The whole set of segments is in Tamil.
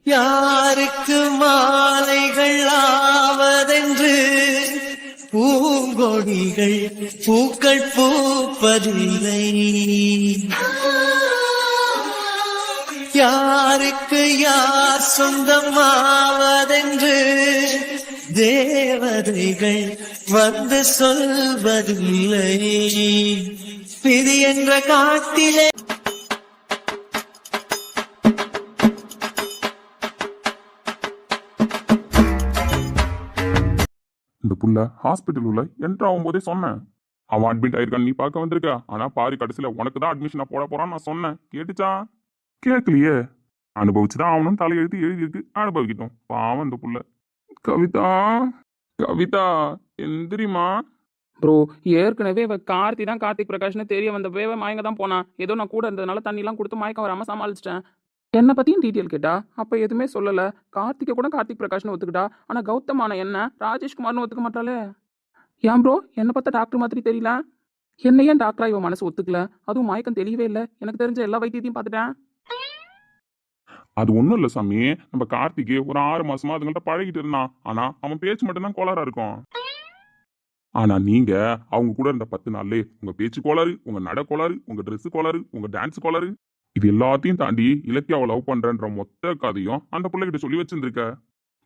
யாருக்கு மாலைகள் ஆவதென்று பூங்கொடிகள் பூக்கள் பூப்பதில்லை. யாருக்கு யார் சொந்தமாவதென்று தேவதைகள் வந்து சொல்வதில்லை. விதி என்ற காட்டிலே இந்த புள்ள ஹாஸ்பிட்டல் உள்ள என்ட்ரு ஆகும்போதே சொன்னேன், அவன் அட்மிட் ஆயிருக்கான், நீ பார்க்க வந்திருக்க. ஆனா பாரு, கடைசியில உனக்கு தான் அட்மிஷனை போட போறான்னு நான் சொன்னேன். கேட்டுச்சா? கேட்கலையே. அனுபவிச்சுதான் ஆகணும், தலையெழுத்து எழுதியிருக்கு, அனுபவிக்கிட்டோம். பாவம் இந்த புள்ள. கவிதா, கவிதா எந்திரிமா. ப்ரோ, ஏற்கனவே கார்த்தி தான் கார்த்திக் பிரகாஷ்னு தெரிய வந்தப்பவே மயங்க தான் போனான். ஏதோ நான் கூட இருந்ததுனால தண்ணிலாம் கொடுத்து மயக்கம் வராமல் சமாளிச்சிட்டேன். என்னை பற்றியும் டீட்டெயில் கேட்டா, அப்போ எதுவுமே சொல்லலை. கார்த்திகை கூட கார்த்திக் பிரகாஷ்னு ஒத்துக்கிட்டா. ஆனால் கௌதமான என்ன ராஜேஷ்குமார்னு ஒத்துக்க மாட்டாளே. ஏன் ப்ரோ, என்னை பார்த்தா டாக்டர் மாதிரி தெரியல? என்ன ஏன் டாக்டரா இவன் மனசு ஒத்துக்கல? அதுவும் மயக்கம் தெரியவே இல்லை. எனக்கு தெரிஞ்ச எல்லா வைத்தியத்தையும் பார்த்துட்டேன். அது ஒண்ணும் இல்ல சாமி, நம்ம கார்த்திகே ஒரு 6 மாசமா அதுங்கள்ட்ட பழகிட்டு இருந்தான். ஆனா அவன் பேச்சு மட்டும்தான் கோளாறா இருக்கும். ஆனா நீங்க அவங்க கூட இருந்த 10 நாள்லே உங்க பேச்சு கோளாறு, உங்க நட கோளாறு, உங்க ட்ரெஸ் கோளாறு, உங்க டான்ஸ் கோளாறு, இது எல்லாத்தையும் தாண்டி இலக்கியாவை லவ் பண்றேன்ற மொத்த கதையும் அந்த பிள்ளைகிட்ட சொல்லி வச்சிருந்திருக்க.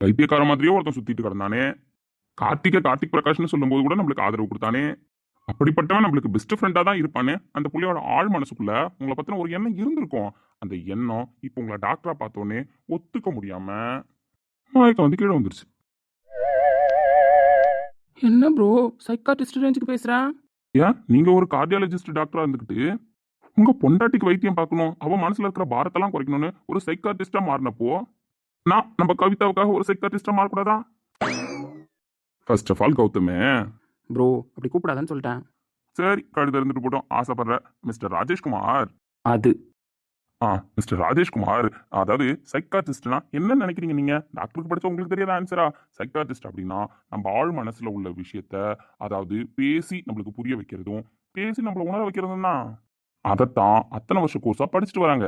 பைத்தியக்கார மாதிரியே ஒருத்தன் சுத்திட்டு கிடந்தானே. கார்த்திக் பிரகாஷ்னு சொல்லும் போது கூட நம்மளுக்கு ஆதரவு கொடுத்தானே. அப்படிப்பட்டவன் நம்மளுக்கு பெஸ்ட் ஃப்ரெண்டா தான் இருப்பானே. அந்த புள்ளையோட ஆழ் மனசுக்குள்ள உங்களை பத்தின ஒரு எண்ணம் இருந்திருக்கும். அந்த எண்ணம் இப்ப உங்களை டாக்டரா பார்த்தோன்னே ஒத்துக்க முடியாம மயக்கம் வந்து கீழே வந்துருச்சு. என்ன ப்ரோ, சைக்காட்ரிஸ்ட் ரேஞ்சுக்கு பேசுறேன்? ஏன் நீங்க ஒரு கார்டியாலஜிஸ்ட் டாக்டரா இருந்துகிட்டு உங்க பொண்டாட்டிக்கு வைத்தியம் பார்க்கணும், அவன் மனசுல இருக்கிற பாரத்தெல்லாம் குறைக்கணும்னு ஒரு சைக்காட்ரிஸ்டா மாறினப்போ நான் நம்ம கவிதாவுக்காக ஒரு சைக்காட்ரிஸ்டா மாறக்கூடாதா? ஃபர்ஸ்ட் ஆஃப் ஆல் கௌதமே, ப்ரோ அப்படி கூப்பிடாதான்னு சொல்லிட்டேன். சரி கழுத இருந்துட்டு போட்டோம், ஆசைப்படுற மிஸ்டர் ராஜேஷ்குமார். அது மிஸ்டர் ராஜேஷ்குமார், அதாவது சைக்காட்ரிஸ்ட்னா என்ன நினைக்கிறீங்க நீங்க? டாக்டருக்கு படிச்சா உங்களுக்கு தெரியாத ஆன்சரா? சைக்காட்ரிஸ்ட் அப்படின்னா நம்ம ஆழ் மனசுல உள்ள விஷயத்த, அதாவது பேசி நம்மளுக்கு புரிய வைக்கிறதும் பேசி நம்மள உணர வைக்கிறதும் தான். அதைத்தான் அத்தனை வருஷம் கோர்ஸா படிச்சுட்டு வராங்க.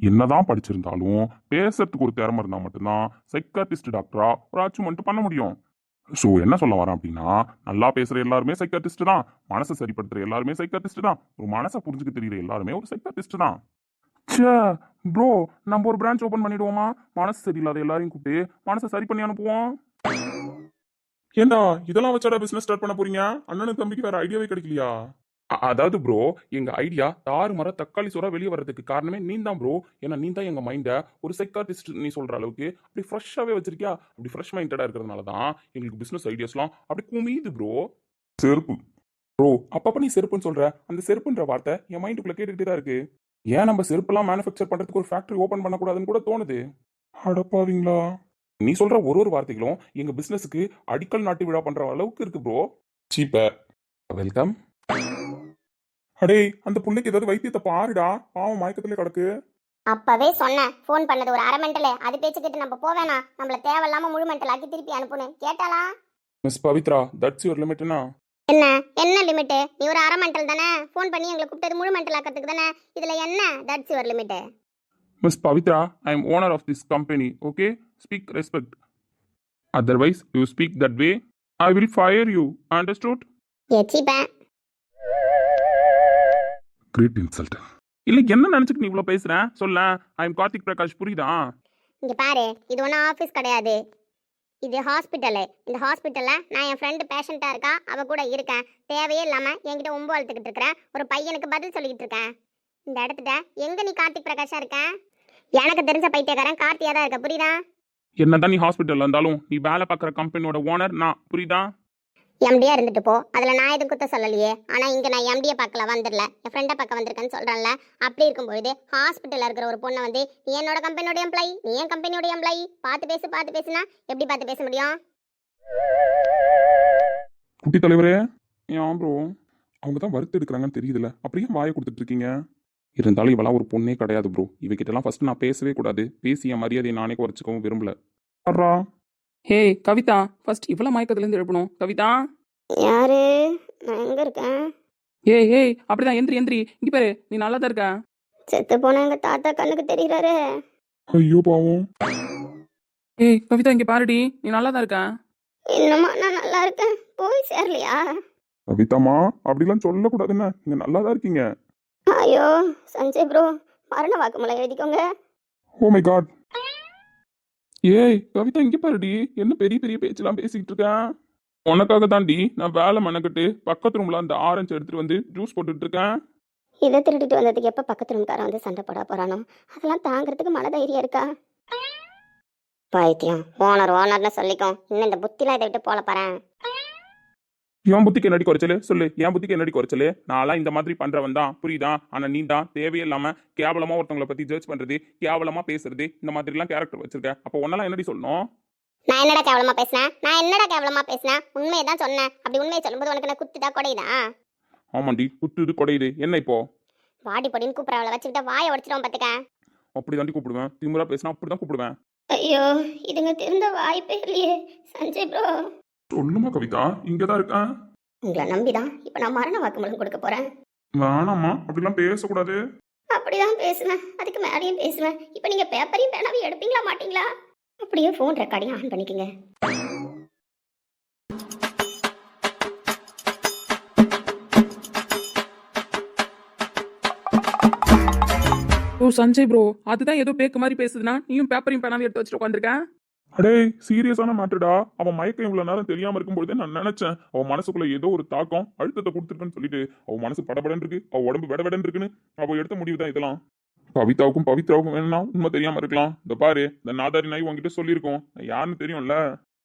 என்னதான் படிச்சிருந்தாலும் பேசுறதுக்கு ஒரு திறமை இருந்தா மட்டும்தான் சைக்காட்ரிஸ்ட் டாக்டரா ஒரு அச்சீவ்மெண்ட் பண்ண முடியும். ஸோ என்ன சொல்ல வரேன் அப்படின்னா, நல்லா பேசுற எல்லாருமே சைக்காட்ரிஸ்ட் தான், மனசை சரிப்படுத்துற எல்லாருமே சைக்காட்ரிஸ்ட் தான், ஒரு மனசை புரிஞ்சுக்க தெரியற எல்லாருமே ஒரு சைக்காட்ரிஸ்ட் தான். ச்சே ப்ரோ, நம்ம ஒரு பிரான்ச் ஓபன் பண்ணிடுவோமா? மனசு சரியில்லாத எல்லாரையும் கூப்பிட்டு மனசை சரி பண்ணி அனுப்புவோம். ஏண்டா இதெல்லாம் வச்சாடா பிசினஸ் ஸ்டார்ட் பண்ண போறீங்க? அண்ணனுக்கு தம்பிக்கு வேற ஐடியாவே கிடைக்கலையா? அதாவது ப்ரோ, எங்க ஐடியா தாறு மர தக்காளி சோறா வெளியே வர்றதுக்கு காரணமே நீ தான் ப்ரோ. ஏன்னா நீ தான் எங்க மைண்டை ஒரு சைக்காட்டிஸ்ட் நீ சொல்ற அளவுக்கு அப்படி ஃப்ரெஷ்ஷாவே வச்சிருக்கியா. அப்படி ஃப்ரெஷ் மைண்டடா இருக்கிறதுனால தான் எங்களுக்கு பிசினஸ் ஐடியாஸ்லாம் அப்படி குமியுது ப்ரோ. செருப்பு ப்ரோ, அப்பப்ப நீ செருப்புன்னு சொல்ற, அந்த செருப்புன்ற வார்த்தை என் மைண்டுக்குள்ள கேட்டுக்கிட்டே தான் இருக்கு. ஏன் நம்ம செருப்பெல்லாம் மேனுஃபேக்சர் பண்றதுக்கு ஒரு ஃபேக்டரி ஓபன் பண்ணக்கூடாதுன்னு கூட தோணுது. அடப்பாவீங்களா, நீ சொல்ற ஒரு வார்த்தைகளும் எங்க பிசினஸுக்கு அடிக்கல் நாட்டு விழா பண்ற அளவுக்கு இருக்கு ப்ரோ. சீப்ப வெல்கம். அடே, அந்த புள்ளைக்கு ஏதாவது வைத்தியத்தை பாருடா, பாவம் மயக்கத்திலே கிடக்கு. அப்பவே சொன்னேன், ஃபோன் பண்ணது ஒரு 1/2 மெண்டல், அது பேச்சு கேட்டு நம்ம போவேனா, நம்மள தேவையில்லாம முழு மெண்டல் ஆக்கி திருப்பி அனுப்புனேன். கேட்டாளா? மிஸ் பவித்ரா, தட்ஸ் யுவர் லிமிட்னா? என்ன என்ன லிமிட்? நீ ஒரு 1/2 மெண்டல் தானே, ஃபோன் பண்ணி எங்களை கூப்பிட்டது முழு மெண்டல் ஆக்கிறதுக்கு தானே. இதுல என்ன that's your limit? Miss Pavithra, I am owner of this company, okay? Speak respect. Otherwise you speak that way, I will fire you, understood? ஏச்சிப்பா, கிரேட் இன்சல்ட். இல்ல என்ன நினைச்சிட்டு நீ இவ்வளவு பேசுற? சொல்ல, ஐ எம் கார்த்திக் பிரகாஷ், புரியுதா? இங்க பாரு, இது ஒன்றும் ஆஃபீஸ் கிடையாது, இது ஹாஸ்பிட்டலு. இந்த ஹாஸ்பிட்டலில் நான் என் ஃப்ரெண்டு பேஷண்ட்டாக இருக்கா, அவள் கூட இருக்கேன். தேவையே இல்லாமல் என்கிட்ட ஒம்பு வளர்த்துக்கிட்டு இருக்கிறேன். ஒரு பையனுக்கு பதில் சொல்லிக்கிட்டு இருக்கேன். இந்த இடத்துல எங்கே நீ கார்த்திக் பிரகாஷாக இருக்கேன்? எனக்கு தெரிஞ்ச பைத்தியக்காரன் கார்த்தியாக தான் இருக்க, புரியுதா? என்னதான் நீ ஹாஸ்பிட்டல்ல இருந்தாலும் நீ வேலை பார்க்குற கம்பெனியோட ஓனர் நான், புரியுதா? எம்டியா இருந்துட்டு போ, அதில் நான் எதுவும் குத்த சொல்லலையே. ஆனால் இங்கே நான் எம்டியை பார்க்கல வந்துடல, என் ஃப்ரெண்டை பார்க்க வந்திருக்கேன்னு சொல்கிறேன்ல. அப்படி இருக்கும்பொழுது ஹாஸ்பிட்டலில் இருக்கிற ஒரு பொண்ணை வந்து நீ என்னோட கம்பெனியோட எம்ப்ளாயி, நீ என் கம்பெனியோட எம்ப்ளாயி, பார்த்து பேசுனா எப்படி பார்த்து பேச முடியும்? குட்டி தலைவரே, ஏன் ப்ரோ அவங்க தான் வறுத்து எடுக்கிறாங்கன்னு தெரியுதுல்ல, அப்படியே வாயை கொடுத்துட்டு இருக்கீங்க? இருந்தாலும் இவெல்லாம் ஒரு பொண்ணே கிடையாது ப்ரோ. இவகிட்டலாம் ஃபர்ஸ்ட் நான் பேசவே கூடாது. பேசி என் மரியாதையை நானே குறைச்சிக்கவும் விரும்பல. ஹே கவிதா, ஃபர்ஸ்ட் இவ்வளோ மயக்கத்துலேருந்து எழுப்பணும். கவிதா யாரு? நான் எங்க இருக்கேன்? ஏய் அப்படிதான், எந்திரி இங்க பாரு, நீ நல்லா தான் இருக்க. செத்து போன எங்க தாத்தா கண்ணுக்கு தெரியுறாரு. ஐயோ பாவம். ஏய் கவிதா இங்க பாருடி, நீ நல்லா தான் இருக்க. இன்னுமா நான் நல்லா இருக்கேன், போய் சேரலையா? கவிதாமா அப்படிலாம் சொல்லக்கூடாதுன்னு, நீங்க நல்லா தான் இருக்கீங்க. ஐயோ சஞ்சய் ப்ரோ, மரண வாக்குமூலம் எழுதிக்கோங்க. Oh my god. ஏய் கவிதா இங்க பாருடி, என்ன பெரிய பெரிய பேச்செல்லாம் பேசிக்கிட்டு இருக்க. உனக்காக தாண்டி நான் வேலை மெனக்கிட்டு பக்கத்து ரூம்ல அந்த ஆரஞ்சு எடுத்துட்டு வந்து ஜூஸ் போட்டுட்டு இருக்கேன். இதை திருடிட்டு வந்ததுக்கு எப்போ பக்கத்து ரூம்காரன் வந்து சண்டை போட போறானோ, அதெல்லாம் தாங்கிறதுக்கு மன தைரியம் இருக்கா? பைத்தியம், ஓனர்னு சொல்லிக்கோ. இன்னும் இந்த புத்திலாம் இதை விட்டு போல பாறேன். என் புத்திக்கு என்னடி குறைச்சலு சொல்லு, என் புத்திக்கு என்னடி குறைச்சலு. நான்லாம் இந்த மாதிரி பண்றவன் தான், புரியுதா? ஆனா நீ தான் தேவையில்லாம கேவலமா ஒருத்தவங்களை பத்தி ஜட்ஜ் பண்றது, கேவலமா பேசுறது, இந்த மாதிரி எல்லாம் கேரக்டர் வச்சிருக்க. அப்போ உன்னெல்லாம் என்னடி சொல்லணும்? நான் என்னடா கேவலமா பேசினேன்? உண்மையை தான் சொன்னேன். அப்படி உண்மையை சொல்லும்போது உனக்கு என்ன குத்துதா கொடையுதா? ஆமாண்டி, குத்துது கொடையுது. என்ன இப்போ? வாடி பொடின்னு கூப்பிட்றவளை வச்சுக்கிட்ட வாயை உடச்சிடும் பார்த்துக்க. அப்படி தாண்டி கூப்பிடுவேன், திமுறா பேசினா அப்படிதான் கூப்பிடுவேன். ஐயோ இதுங்க திருந்த வாய்ப்பே இல்லையே சஞ்சய் ப்ரோ. சொல்லுமா கவிதா, இங்கதான் இருக்கேன். உங்களை நம்பிதான் இப்ப நான் மரண வாக்குமூலம் கொடுக்க போறேன். வேணாம்மா, அப்படிலாம் பேசக்கூடாது. அப்படிதான் பேசுவேன், அதுக்கு மேலேயும் பேசுவேன். இப்ப நீங்க பேப்பரையும் பேனாவையும் எடுப்பீங்களா மாட்டீங்களா? அப்படியே ஃபோன் ரெக்கார்டையும் ஆன் பண்ணிக்கங்க. ஓ சஞ்சய் ப்ரோ, அதுதான் ஏதோ பேக்கு மாதிரி பேசுதுன்னா நீயும் பேப்பரையும் பேனாவையும் எடுத்து வச்சுட்டு உட்காந்துருக்க. அடே சீரியஸான மேட்டர்டா. அவன் மயக்கம் இவ்வளவு நேரம் தெரியாம இருக்கும்போதே நான் நினைச்சேன் அவன் மனசுக்குள்ள ஏதோ ஒரு தாக்கம் அழுத்தத்தை கொடுத்துருக்குன்னு சொல்லிட்டு. அவன் மனசு படபடன்னு இருக்கு, அவ உடம்பு விடவிடன்னு இருக்குன்னு அவ எடுத்த முடிவு தான் இதெல்லாம். கவிதாவுக்கும் பவித்ராவுக்கும் வேணும்னா உண்மை தெரியாம இருக்கலாம். இந்த பாரு, இந்த நாதாரி நாய் உங்ககிட்ட சொல்லியிருக்கோம், நான் யாருன்னு தெரியும்ல.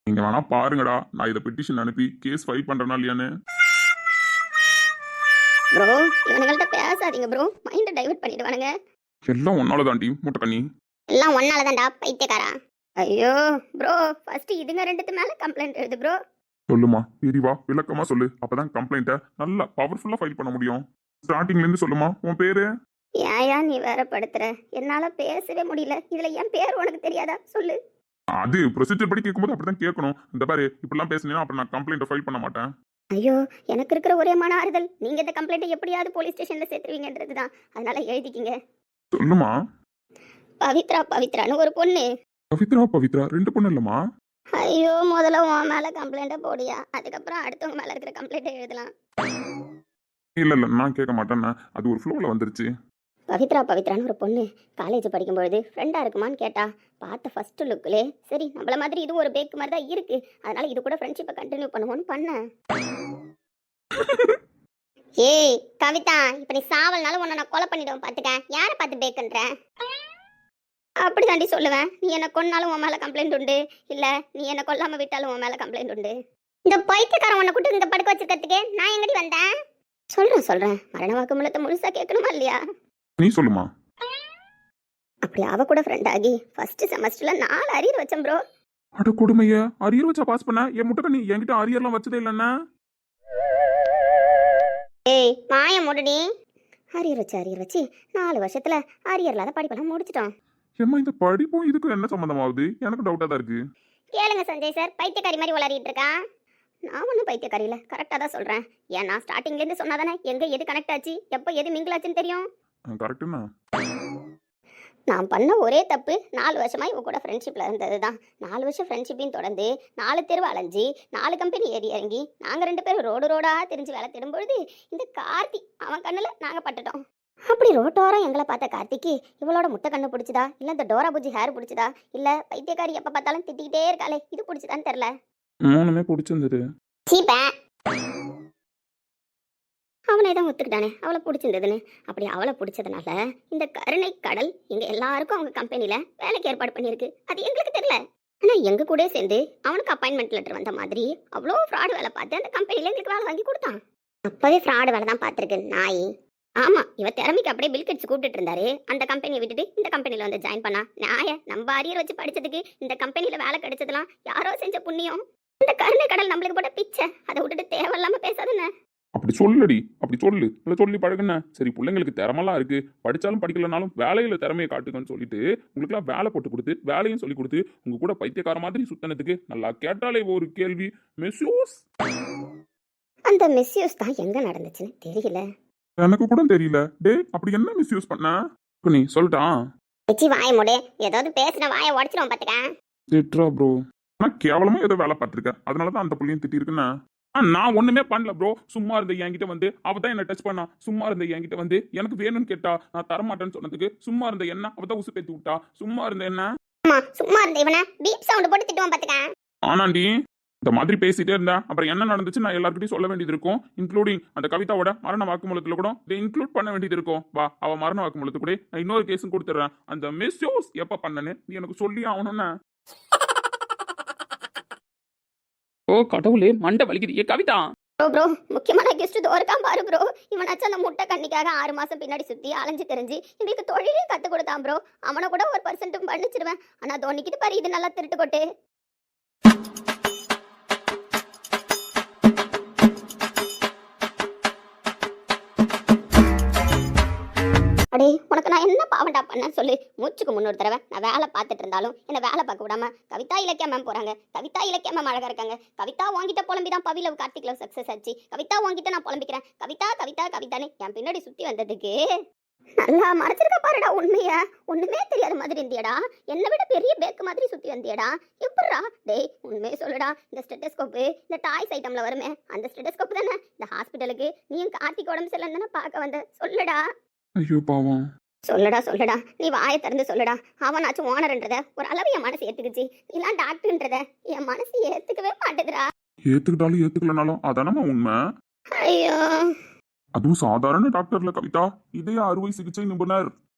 நீங்க வேணா பாருங்கடா, நான் இதை பெட்டிஷன் அனுப்பி கேஸ் ஃபைல் பண்றேனா இல்லையான்னு. ப்ரோ இவனுங்கள்ட்ட பேசாதீங்க ப்ரோ, மைண்டை டைவர்ட் பண்ணிடுவானுங்க. எல்லாம் ஒன்னால தாண்டி மூட்டை கண்ணி. எல்லாம் ஒன்னால தான்டா பைத்தியக்காரா. ஐயோ ப்ரோ, ஃபர்ஸ்ட் இதுங்க ரெண்டுத்து மேல கம்ப்ளைண்ட் எழுது ப்ரோ. சொல்லுமா, விரிவா விளக்கமா சொல்லு, அப்பதான் கம்ப்ளைண்ட்டை நல்லா பவர்ஃபுல்லா ஃபைல் பண்ண முடியும். ஸ்டார்டிங்ல இருந்து சொல்லுமா. உன் பேரு? ஏயா நீ வேற படுத்துற, என்னால பேசவே முடியல. இதுல என் பேர் உனக்கு தெரியாதா? சொல்லு. அது ப்ரொசீஜர் படி கேட்கும்போது அப்படிதான் கேட்கணும். இந்த பாரு, இப்படிலாம் பேசுனீங்கன்னா அப்புறம் நான் கம்ப்ளைண்ட் ஃபைல் பண்ண மாட்டேன். ஐயோ எனக்கு இருக்கிற ஒரே மன ஆறுதல், நீங்க இந்த கம்ப்ளைண்ட்டை எப்படியாவது போலீஸ் ஸ்டேஷன்ல சேர்த்துருவீங்கன்றதுதான். அதனால எழுதிக்கிங்க. சொல்லுமா. பவித்ரான்னு ஒரு பொண்ணு. பவித்ரா ரெண்டு பொண்ணு இல்லம்மா. ஐயோ முதல்ல உன் மேல கம்ப்ளைண்ட்டை போடியா, அதுக்கப்புறம் அடுத்தவங்க மேல இருக்கிற கம்ப்ளைண்ட்டை எழுதலாம். இல்ல நான் கேட்க மாட்டேன்னா, அது ஒரு ஃப்ளோல வந்துருச்சு. பவித்ரான்னு ஒரு பொண்ணு காலேஜ் படிக்கும்பொழுது ஃப்ரெண்டா இருக்குமான்னு கேட்டா. பார்த்த ஃபர்ஸ்ட் லுக்லே சரி நம்மள மாதிரி இது ஒரு பேக்கு மாதிரி தான் இருக்கு, அதனால இது கூட ஃப்ரெண்ட்ஷிப்பை கண்டினியூ பண்ணுவோன்னு பண்ணேன். ஏய் கவிதா, இப்ப நீ சாவல்னாலும் உன்னை நான் கொலை பண்ணிடுவேன் பாத்துக்க. யாரை பார்த்து பேக்குன்ற? அப்படி தாண்டி சொல்லுவேன். நீ என்ன கொன்னாலும் உன் மேல கம்ப்ளைண்ட் உண்டு, இல்ல நீ என்ன கொல்லாம விட்டாலும் உன் மேல கம்ப்ளைண்ட் உண்டு. இந்த பைத்தியக்காரன் உன்னை கூட்டு இந்த படுக்க வச்சிருக்கிறதுக்கு நான் எங்கடி வந்தேன்? சொல்றேன், மரண வாக்குமூலத்தை முழுசா கேட்கணுமா இல்லையா? நீ சொல்லுமா. அப்படி அவ கூட ஃப்ரெண்ட் ஆகி ஃபர்ஸ்ட் செமஸ்டர்ல 4 அரியர் வச்சேன் ப்ரோ. அட கொடுமைய, அரியர் வச்சா பாஸ் பண்ண? என் முட்டை நீ என்கிட்ட அரியர்லாம் வச்சதே இல்லைன்னா. ஏய் மாய முடுடி. அரியர் வச்சு 4 வருஷத்துல அரியர் இல்லாத படிப்பெல்லாம் முடிச்சிட்டோம். ஏம்மா, இந்த படிப்பும் இதுக்கும் என்ன சம்மந்தமாகுது? எனக்கு டவுட்டா தான் இருக்கு. கேளுங்க சஞ்சய் சார், பைத்தியக்காரி மாதிரி உளறிட்டு இருக்கா. நான் ஒன்றும் பைத்தியக்காரி இல்லை, கரெக்டாக தான் சொல்கிறேன். ஏன்னா ஸ்டார்டிங்லேருந்து சொன்னாதானே எங்கே எது கனெக்ட் ஆச்சு, எப்போ எது மிங்கிள் ஆச்சுன்னு தெரியும். கரெக்டுண்ணா. நான் பண்ண ஒரே தப்பு 4 வருஷமாக இவ கூட ஃப்ரெண்ட்ஷிப்பில் இருந்தது தான். 4 வருஷம் ஃப்ரெண்ட்ஷிப்பையும் தொடர்ந்து 4 தெருவு அலைஞ்சி 4 கம்பெனி ஏறி இறங்கி நாங்கள் 2 பேரும் ரோடாக தெரிஞ்சு வேலை தேடும்பொழுது இந்த கார்த்தி அவன் கண்ணில் நாங்கள் பட்டுட்டோம். அப்படி ரோட்டோரம் எங்களை பார்த்த கார்த்திக்கு இவளோட முட்டை கண்ணு பிடிச்சதா, இல்லை இந்த டோரா பூஜி ஹேர் பிடிச்சதா, இல்லை பைத்தியக்காரி எப்போ பார்த்தாலும் திட்டிக்கிட்டே இருக்காளே இது பிடிச்சதான்னு தெரில. மூணுமே பிடிச்சிருந்தது. சீப்பேன் அவனே தான் ஒத்துக்கிட்டானே அவளை பிடிச்சிருந்ததுன்னு. அப்படி அவளை பிடிச்சதுனால இந்த கருணை கடல் எங்க எல்லாருக்கும் அவங்க கம்பெனில வேலைக்கு ஏற்பாடு பண்ணியிருக்கு. அது எங்களுக்கு தெரியல. ஆனா எங்க கூட சேர்ந்து அவனுக்கு அப்பாயின்மெண்ட் லெட்டர் வந்த மாதிரி அவ்வளோ ஃப்ராடு வேலை பார்த்து அந்த கம்பெனில எங்களுக்கு வேலை வாங்கி கொடுத்தான். அப்பவே ஃப்ராடு வேலை தான் பார்த்துருக்கு நாய். ஆமா, இவ திறமைக்கு அப்படியே பில் கட்ஸ் கூப்பிட்டு இருந்தாரு. அந்த கம்பெனியை விட்டுட்டு இந்த கம்பெனில வந்து ஜாயின் பண்ணா. நாய நம்ம அரியர் வச்சு படிச்சதுக்கு இந்த கம்பெனில வேலை கிடைச்சதுலாம் யாரோ செஞ்ச புண்ணியம். இந்த கருணை கடல் நம்மளுக்கு போட்ட பிச்சை. அதை விட்டுட்டு தேவையில்லாம பேசாதுன்னு. அப்படி சொல்லுடி, அப்படி சொல்லு. இல்லை சொல்லி பழகுன. சரி, பிள்ளைங்களுக்கு திறமெல்லாம் இருக்கு, படிச்சாலும் படிக்கலனாலும் வேலையில திறமையை காட்டுங்கன்னு சொல்லிட்டு உங்களுக்குலாம் வேலை போட்டு கொடுத்து வேலையும் சொல்லி கொடுத்து உங்க கூட பைத்தியக்கார மாதிரி சுத்தனதுக்கு நல்லா கேட்டாலே ஒரு கேள்வி மிஸ்யூஸ். அந்த மிஸ்யூஸ் தான் எங்க நடந்துச்சுன்னு தெரியல. எனக்கு கூட தெரியல. டே, அப்படி என்ன மிஸ்யூஸ் பண்ண? நீ சொல்லிட்டான். வாய மூடு, ஏதாவது பேசின வாயை உடச்சிடும் பாத்துக்க. திட்டுறா ப்ரோ. ஆனா கேவலமா ஏதோ வேலை பார்த்துருக்கேன், அதனாலதான் அந்த புள்ளையும் திட்டிருக்குன்னு. நான் ஒண்ணுமே பண்ணல ப்ரோ. சும்மா இருந்த என்கிட்ட வந்து அவ தான் என்ன டச் பண்ணா. சும்மா இருந்த என்கிட்ட வந்து எனக்கு வேணும்னு கேட்டா, நான் தரமாட்டேன்னு சொன்னதுக்கு சும்மா இருந்த என்ன அவ தான் உசு பேத்தி விட்டா. சும்மா இருந்த என்ன ஆமா சும்மா இருந்த இவனை பீப் சவுண்ட் போட்டு திட்டுவான் பாத்துக்க. ஆனாண்டி இந்த மாதிரி பேசிட்டே இருந்தா அப்புறம் என்ன நடந்துச்சு நான் எல்லார்கிட்டயும் சொல்ல வேண்டியது இருக்கும். இன்க்ளூடிங் அந்த கவிதாவோட மரண வாக்குமூலத்துல கூட இதை இன்க்ளூட் பண்ண வேண்டியது இருக்கும். வா, அவ மரண வாக்குமூலத்து கூட நான் இன்னொரு கேஸும் கொடுத்துறேன். அந்த மிஸ்யூஸ் எப்ப பண்ணனு நீ எனக்கு சொல்லி ஆகணும்னு. ஓ கடவுளே, மண்டை வலிக்குது. ஏ கவிதா, ப்ரோ முக்கியமான கெஸ்ட் தோற்காம பாரு ப்ரோ. இவனாச்சும் அந்த முட்டை கண்ணிக்காக 6 மாசம் பின்னாடி சுத்தி அலைஞ்சு தெரிஞ்சு எங்களுக்கு தொழிலே கத்து கொடுத்தான் ப்ரோ. அவனை கூட ஒரு பர்சன்ட்டும் பண்ணிச்சிருவேன். ஆனா தோனிக்கிட்டு பாரு, இது நல்லா திருட்டு கொட்டு. அடே உனக்கு நான் என்ன பாவண்டா பண்ண சொல்லு. மூச்சுக்கு முன்னொரு தடவை நான் வேலை பார்த்துட்டு இருந்தாலும் என்ன வேலை பார்க்க விடாம கவிதா இலக்கியா மேம் போறாங்க. கவிதா இலக்கியா மேம் அழகா இருக்காங்க. கவிதா வாங்கிட்ட புலம்பி தான் பவி லவ் கார்த்திக் லவ் சக்சஸ் ஆச்சு. கவிதா வாங்கிட்ட நான் புலம்பிக்கிறேன். கவிதா கவிதா கவிதான்னு என் பின்னாடி சுத்தி வந்ததுக்கு நல்லா மறைச்சிருக்க பாருடா உண்மைய. ஒண்ணுமே தெரியாத மாதிரி இருந்தியடா. என்னை விட பெரிய பேக்கு மாதிரி சுத்தி வந்தியடா. எப்படிடா டேய் உண்மையே சொல்லுடா. இந்த ஸ்டெட்டஸ்கோப்பு இந்த டாய்ஸ் ஐட்டம்ல வருமே அந்த ஸ்டெட்டஸ்கோப் தானே இந்த ஹாஸ்பிட்டலுக்கு நீயும் கார்த்திக் உடம்பு சரியில்லைன்னு பார்க்க வந்த? சொல்லுடா ஐயோ பாவம். சொல்லுடா நீ வாயை திறந்து சொல்லுடா. அவனாச்சும் ஓனர்ன்றத ஒரு அளவு என் மனசு ஏத்துக்குச்சு. நீலாம் டாக்டர்ன்றத என் மனசு ஏத்துக்கவே மாட்டேதுடா. ஏத்துக்கிட்டாலும் ஏத்துக்கலனாலும் அதானமா உண்மை. ஐயோ, அதுவும் சாதாரண டாக்டர்ல கவிதா, இதய அறுவை சிகிச்சை நிபுணர்.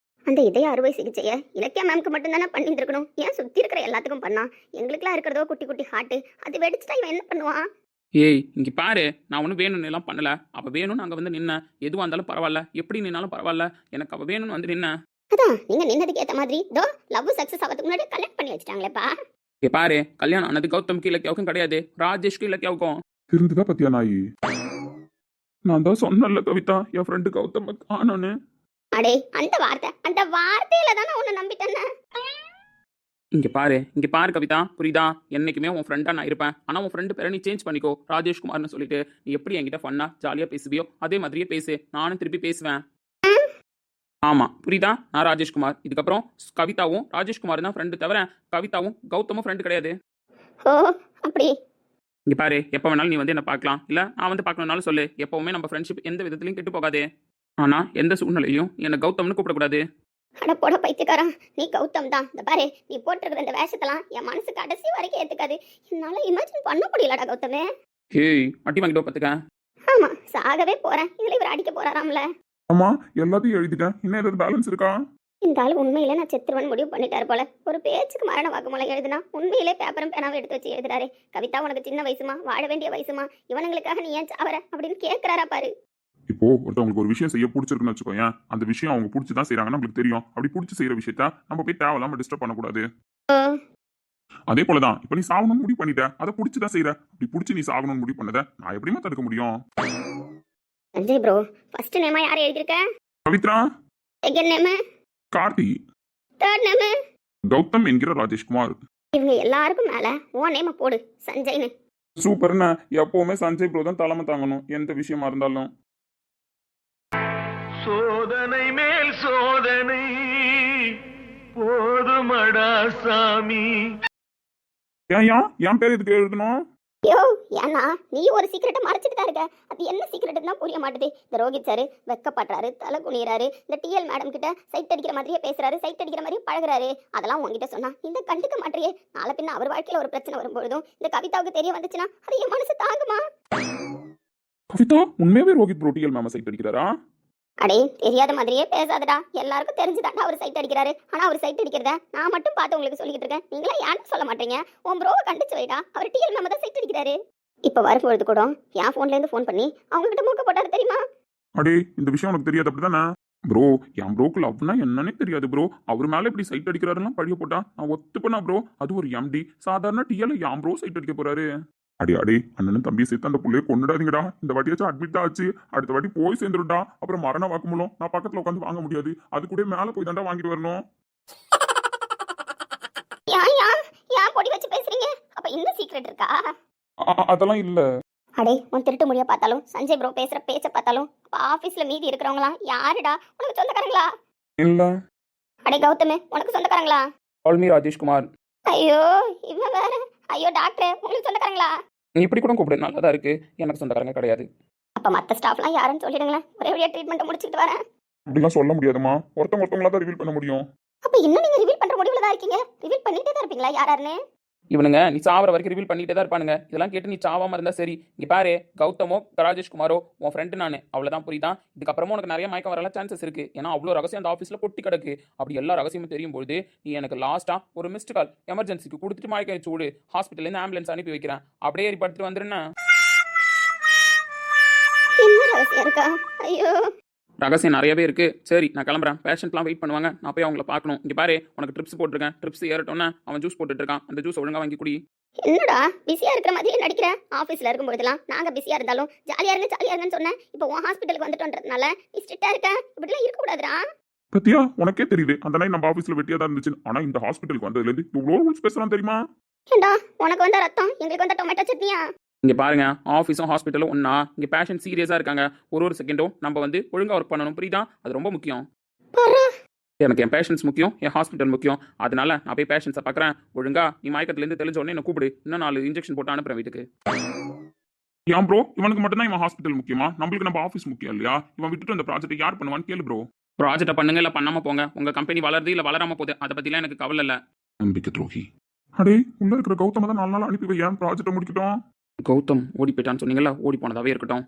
அந்த இதய அறுவை சிகிச்சையை இலக்கிய மேம்க்கு மட்டும் தானே பண்ணிட்டு இருக்கணும். ஏன் சுத்தி இருக்கிற எல்லாத்துக்கும் பண்ணா? எங்களுக்குலாம் இருக்கிறதோ குட்டி குட்டி ஹார்ட். அது வெடிச்சிட்டா இவன் என்ன பண்ணுவான்? ஏய் இங்க பாரு, நான் ஒன்றும் வேணும்னு எல்லாம் பண்ணல. அவ வேணும்னு அங்கே வந்து நின்ன. எதுவாக இருந்தாலும் பரவாயில்ல, எப்படி நின்னாலும் பரவாயில்ல, எனக்கு அவ வேணும்னு வந்து நின்ன. அதான் நீங்க நின்னதுக்கு ஏத்த மாதிரி தோ லவ் சக்சஸ் ஆகிறதுக்கு முன்னாடி கல்யாணம் பண்ணி வச்சிட்டாங்களேப்பா. ஏ பாரு, கல்யாணம் ஆனது கௌதம்க்கு இலக்கியாவுக்கும் கிடையாது, ராஜேஷ்க்கு இலக்கியாவுக்கும். திருந்துதா பத்தியா நாயி? நான் தான் சொன்னல கவிதா, என் ஃப்ரெண்டு கௌதம் காணோன்னு. அடே அந்த வார்த்தையில தானே உன்னை நம்பிட்டேன்னு. இங்க பாரு கவிதா, புரியுதா? என்னைக்குமே உன் ஃப்ரெண்டா நான் இருப்பேன். ஆனா உன் ஃப்ரெண்டு பேரை நீ சேஞ்ச் பண்ணிக்கோ, ராஜேஷ்குமார்னு சொல்லிட்டு. நீ எப்படி என்கிட்ட ஃபன்னா ஜாலியா பேசுவியோ அதே மாதிரியே பேசு, நானும் திருப்பி பேசுவேன். ஆமா புரியுதா? நான் ராஜேஷ்குமார். இதுக்கப்புறம் கவிதாவும் ராஜேஷ்குமார் தான் ஃப்ரெண்டு, தவிர கவிதாவும் கௌதமும் ஃப்ரெண்டு கிடையாது. ஓ அப்படி. இங்க பாரு, எப்போ வேணாலும் நீ வந்து என்ன பார்க்கலாம், இல்ல நான் வந்து பார்க்கணும்னாலும் சொல்லு. எப்பவுமே நம்ம ஃப்ரெண்ட்ஷிப் எந்த விதத்திலையும் கெட்டு போகாது. ஆனா எந்த சூழ்நிலையும் என்னை கௌதம்னு கூப்பிடக்கூடாது. அட போட பைத்தியக்காரா, நீ கௌதம் தான். இந்த பாரு, நீ போட்டிருக்கிற இந்த வேஷத்தெல்லாம் என் மனசு கடைசி வரைக்கும் ஏத்துக்காது. என்னால இமேஜின் பண்ண முடியலடா கௌதமே. ஏய் அடி வாங்கிட்டு பார்த்துக்க. ஆமா சாகவே போறேன், இதுல இவர் அடிக்க போறாராம்ல. ஆமா எல்லாத்தையும் எழுதிட்டேன், இன்னும் ஏதாவது பேலன்ஸ் இருக்கா? இந்த ஆள் உண்மையில நான் செத்துருவன் முடிவு பண்ணிட்டாரு போல. ஒரு பேச்சுக்கு மரண வாக்குமூலம் எழுதுனா உண்மையிலே பேப்பரும் பேனாவும் எடுத்து வச்சு எழுதுறாரு. கவிதா உனக்கு சின்ன வயசுமா, வாழ வேண்டிய வயசுமா, இவனுங்களுக்காக நீ ஏன் சாவற அப்படின்னு கேட்கிறாரா பாரு. இப்போ ஒருத்தவங்களுக்கு ஒரு விஷயம் செய்ய பிடிச்சிருக்குன்னு வச்சுக்கோயேன், அந்த விஷயம் அவங்க பிடிச்சிதான் செய்யறாங்கன்னு நம்மளுக்கு தெரியும். அப்படி பிடிச்சி செய்யற விஷயத்த நம்ம போய் தேவையில்லாம டிஸ்டர்ப் பண்ணக்கூடாது. அதே போலதான் இப்ப நீ சாகணும்னு முடிவு பண்ணிட்ட, அதை பிடிச்சிதான் செய்யற. அப்படி பிடிச்சி நீ சாகணும்னு முடிவு பண்ணத நான் எப்படிமா தடுக்க முடியும்? சஞ்சய் ப்ரோ, ஃபர்ஸ்ட் நேமா யார் எழுதிருக்க? Pavithra. Second name Karthi. Third name Gautham என்கிற ராஜேஷ்குமார். இவங்க எல்லாருக்கும் மேல உன் நேம போடு, சஞ்சய்னு. சூப்பர்ண்ணா. எப்பவுமே சஞ்சய் ப்ரோ தான் தலைமை தாங்கணும் எந்த விஷயமா இருந்தாலும். சோதனை மேல் சோதனை போதுமடா சாமி. என் பேர் இதுக்கு எழுதணும்? யோ ஏன்னா நீ ஒரு சீக்கிரட்டை மறைச்சிட்டு தான் இருக்க. அது என்ன சீக்கிரட்னு தான் புரிய மாட்டுது. இந்த ரோஹித் சார் வெக்கப்படுறாரு, தலை குனிறாரு, இந்த டிஎல் மேடம் கிட்ட சைட் அடிக்கிற மாதிரியே பேசுறாரு, சைட் அடிக்கிற மாதிரியே பழகுறாரு. அதெல்லாம் உங்ககிட்ட சொன்னா இந்த கண்டுக்க மாட்டேறியே. நாளை பின்ன அவர் வாழ்க்கையில ஒரு பிரச்சனை வரும்பொழுதும் இந்த கவிதாவுக்கு தெரிய வந்துச்சுன்னா அது என் மனசு தாங்குமா? கவிதா உண்மையாவே ரோஹித் ப்ரோ டிஎல் மேம சைட் அடிக்கிறாரா? அடே தெரியாத மாதிரியே பேசாதடா. எல்லாருக்கும் தெரிஞ்சுதாண்டா அவர் சைட் அடிக்கிறாரு. ஆனா அவர் சைட் அடிக்கிறத நான் மட்டும் பார்த்து உங்களுக்கு சொல்லிட்டு இருக்கேன். நீங்களா யாருன்னு சொல்ல மாட்டீங்க. உன் ப்ரோவை கண்டிச்சு வைடா. அவர் டிஎல் மேம தான் சைட் அடிக்கிறாரு. இப்ப வரும்பொழுது கூட என் போன்ல இருந்து போன் பண்ணி அவங்க கிட்ட மூக்க போட்டாரு தெரியுமா? அடே இந்த விஷயம் உனக்கு தெரியாது அப்படிதானே? ப்ரோ என் ப்ரோக்கு லவ்னா என்னன்னே தெரியாது ப்ரோ. அவர் மேல இப்படி சைட் அடிக்கிறாருன்னா பழிய போட்டா நான் ஒத்துப்பேனா ப்ரோ? அது ஒரு எம்டி சாதாரண டிஎல் என் ப்ரோ சைட் அடிக்க போறாரு. அடே அண்ணனும் தம்பியை சேர்த்து அந்த புள்ளைய கொண்டுடாதீங்கடா. இந்த வாட்டியாச்சும் அட்மிட் தான் ஆச்சு, அடுத்த வாட்டி போய் சேர்ந்துருடா. அப்புறம் மரண வாக்குமூலம் நான் பக்கத்துல உட்காந்து வாங்க முடியாது, அது கூட மேல போய் தாண்டா வாங்கிட்டு வரணும். ஏன் பொடி வச்சு பேசுறீங்க? அப்ப இந்த சீக்ரெட் இருக்கா? அதெல்லாம் இல்ல. அடே உன் திருட்டு முடிய பார்த்தாலும் சஞ்சய் ப்ரோ பேசுற பேச்ச பார்த்தாலும் ஆபீஸ்ல மீதி இருக்கிறவங்களா யாருடா? உனக்கு சொந்தக்காரங்களா? இல்ல. அடே கௌதமே உனக்கு சொந்தக்காரங்களா? ஆல்மி ராஜேஷ்குமார். ஐயோ இவன் வேற. ஐயோ டாக்டர், உங்களுக்கு சொந்தக்காரங்களா? நீ இப்படி கூட கூப்பிடு, நல்லா தான் இருக்கு. எனக்கு சொந்தக்காரங்க கிடையாது. அப்ப மத்த ஸ்டாஃப்லாம் யாருன்னு சொல்லிடுங்களேன். ஒரே வழியா ட்ரீட்மெண்ட் முடிச்சிட்டு வரேன். அப்படிலாம் சொல்ல முடியாதுமா, ஒருத்தவங்களா தான் ரிவீல் பண்ண முடியும். அப்ப இன்னும் நீங்க ரிவீல் பண்ற முடிவுல தான் இருக்கீங்க. ரிவீல் பண்ணிட்டே தான் இருப்பீங்களா யாராருன்னு? இவனுங்க நீ சாவர வரைக்கும் ரிவீல் பண்ணிட்டே தான் இருப்பானுங்க. இதெல்லாம் கேட்டு நீ சாவாம இருந்தா சரி. இங்க பாரு, கௌதமோ ராஜேஷ்குமாரோ உன் ஃப்ரெண்டு நானு, அவ்வளவுதான், புரியுதா? இதுக்கப்புறமா உனக்கு நிறைய மயக்கம் வரலாம் சான்சஸ் இருக்கு. ஏன்னா அவ்வளோ ரகசியம் அந்த ஆஃபீஸ்ல பொட்டி கிடக்கு. அப்படி எல்லா ரகசியமும் தெரியும் போது நீ எனக்கு லாஸ்டா ஒரு மிஸ்டு கால் எமர்ஜென்சிக்கு கொடுத்துட்டு மயக்கம் வச்சு விடு. ஹாஸ்பிட்டல்ல இருந்து ஆம்புலன்ஸ் அனுப்பி வைக்கிறேன். அப்படியே ஏறி படுத்துட்டு வந்துருன்னா. என்ன ரகசியம் இருக்கா? ஐயோ ரகசியம் நிறையவே இருக்கு. சரி நான் கிளம்புறேன். பேஷண்ட்லாம் வெயிட் பண்ணுவாங்க. நான் போய் அவங்கள பார்க்கணும். இங்க பாரு, உனக்கு ட்ரிப்ஸ் போட்டிருக்கேன். ட்ரிப்ஸ் ஏறட்டோன்னா அவன் ஜூஸ் போட்டுட்டு இருக்கான். அந்த ஜூஸ் ஒழுங்கா வாங்கி குடி. என்னடா பிஸியா இருக்கிற மாதிரியே நடிக்கிறேன்? ஆபீஸ்ல இருக்கும்போதெல்லாம் நாங்க பிஸியா இருந்தாலும் ஜாலியா இருங்கன்னு சொன்னேன். இப்போ உன் ஹாஸ்பிட்டலுக்கு வந்துட்டோன்றதுனால நீ ஸ்ட்ரிக்டா இருக்க. இப்படிலாம் இருக்க கூடாதுடா. பத்தியா, உனக்கே தெரியுது அந்த நாய் நம்ம ஆபீஸ்ல வெட்டியா தான் இருந்துச்சு. ஆனா இந்த ஹாஸ்பிட்டலுக்கு வந்ததுல இருந்து இவ்வளவு ரூல்ஸ் பேசலாம் தெரியுமா? ஏண்டா உனக்கு வந்த ரத்தம் எங்களுக்கு வந்த டொமேட்டோ சட்னியா? இங்க பாருங்க, ஆஃபீஸும் ஹாஸ்பிட்டலும் ஒன்னா. இங்க பேஷண்ட் சீரியஸா இருக்காங்க. ஒரு செகண்டும் நம்ம ஒழுங்கா ஒர்க் பண்ணணும், புரியுதா? அது ரொம்ப முக்கியம். எனக்கு என் பேஷண்ட்ஸ் முக்கியம், என் ஹாஸ்பிட்டல் முக்கியம். அதனால நான் போய் பேஷண்ட்ஸை பார்க்குறேன். ஒழுங்கா நீ மயக்கத்துல இருந்து தெளிஞ்ச உடனே என்ன கூப்பிடு. இன்னும் 4 இன்ஜெக்ஷன் போட்டு அனுப்புறேன் வீட்டுக்கு. ஏன் ப்ரோ, இவனுக்கு மட்டும் தான் இவன் ஹாஸ்பிட்டல் முக்கியமா? நம்மளுக்கு நம்ம ஆபீஸ் முக்கியம் இல்லையா? இவன் விட்டுட்டு அந்த ப்ராஜெக்ட் யார் பண்ணுவான்னு கேளு ப்ரோ. ப்ராஜெக்டை பண்ணுங்க, இல்லை பண்ணாம போங்க. உங்க கம்பெனி வளருது இல்லை வளராம போகுது, அதை பத்திலாம் எனக்கு கவலை இல்லை. நம்பிக்கை துரோகி. அடே, உள்ள இருக்கிற கௌதம தான் 4 நாள் அனுப்பி வை, ஏன் ப்ராஜெக்டை முடிக்கட்டும். கௌதம் ஓடி போயிட்டான்னு சொன்னீங்களா? ஓடி போனதாவே இருக்கட்டும்.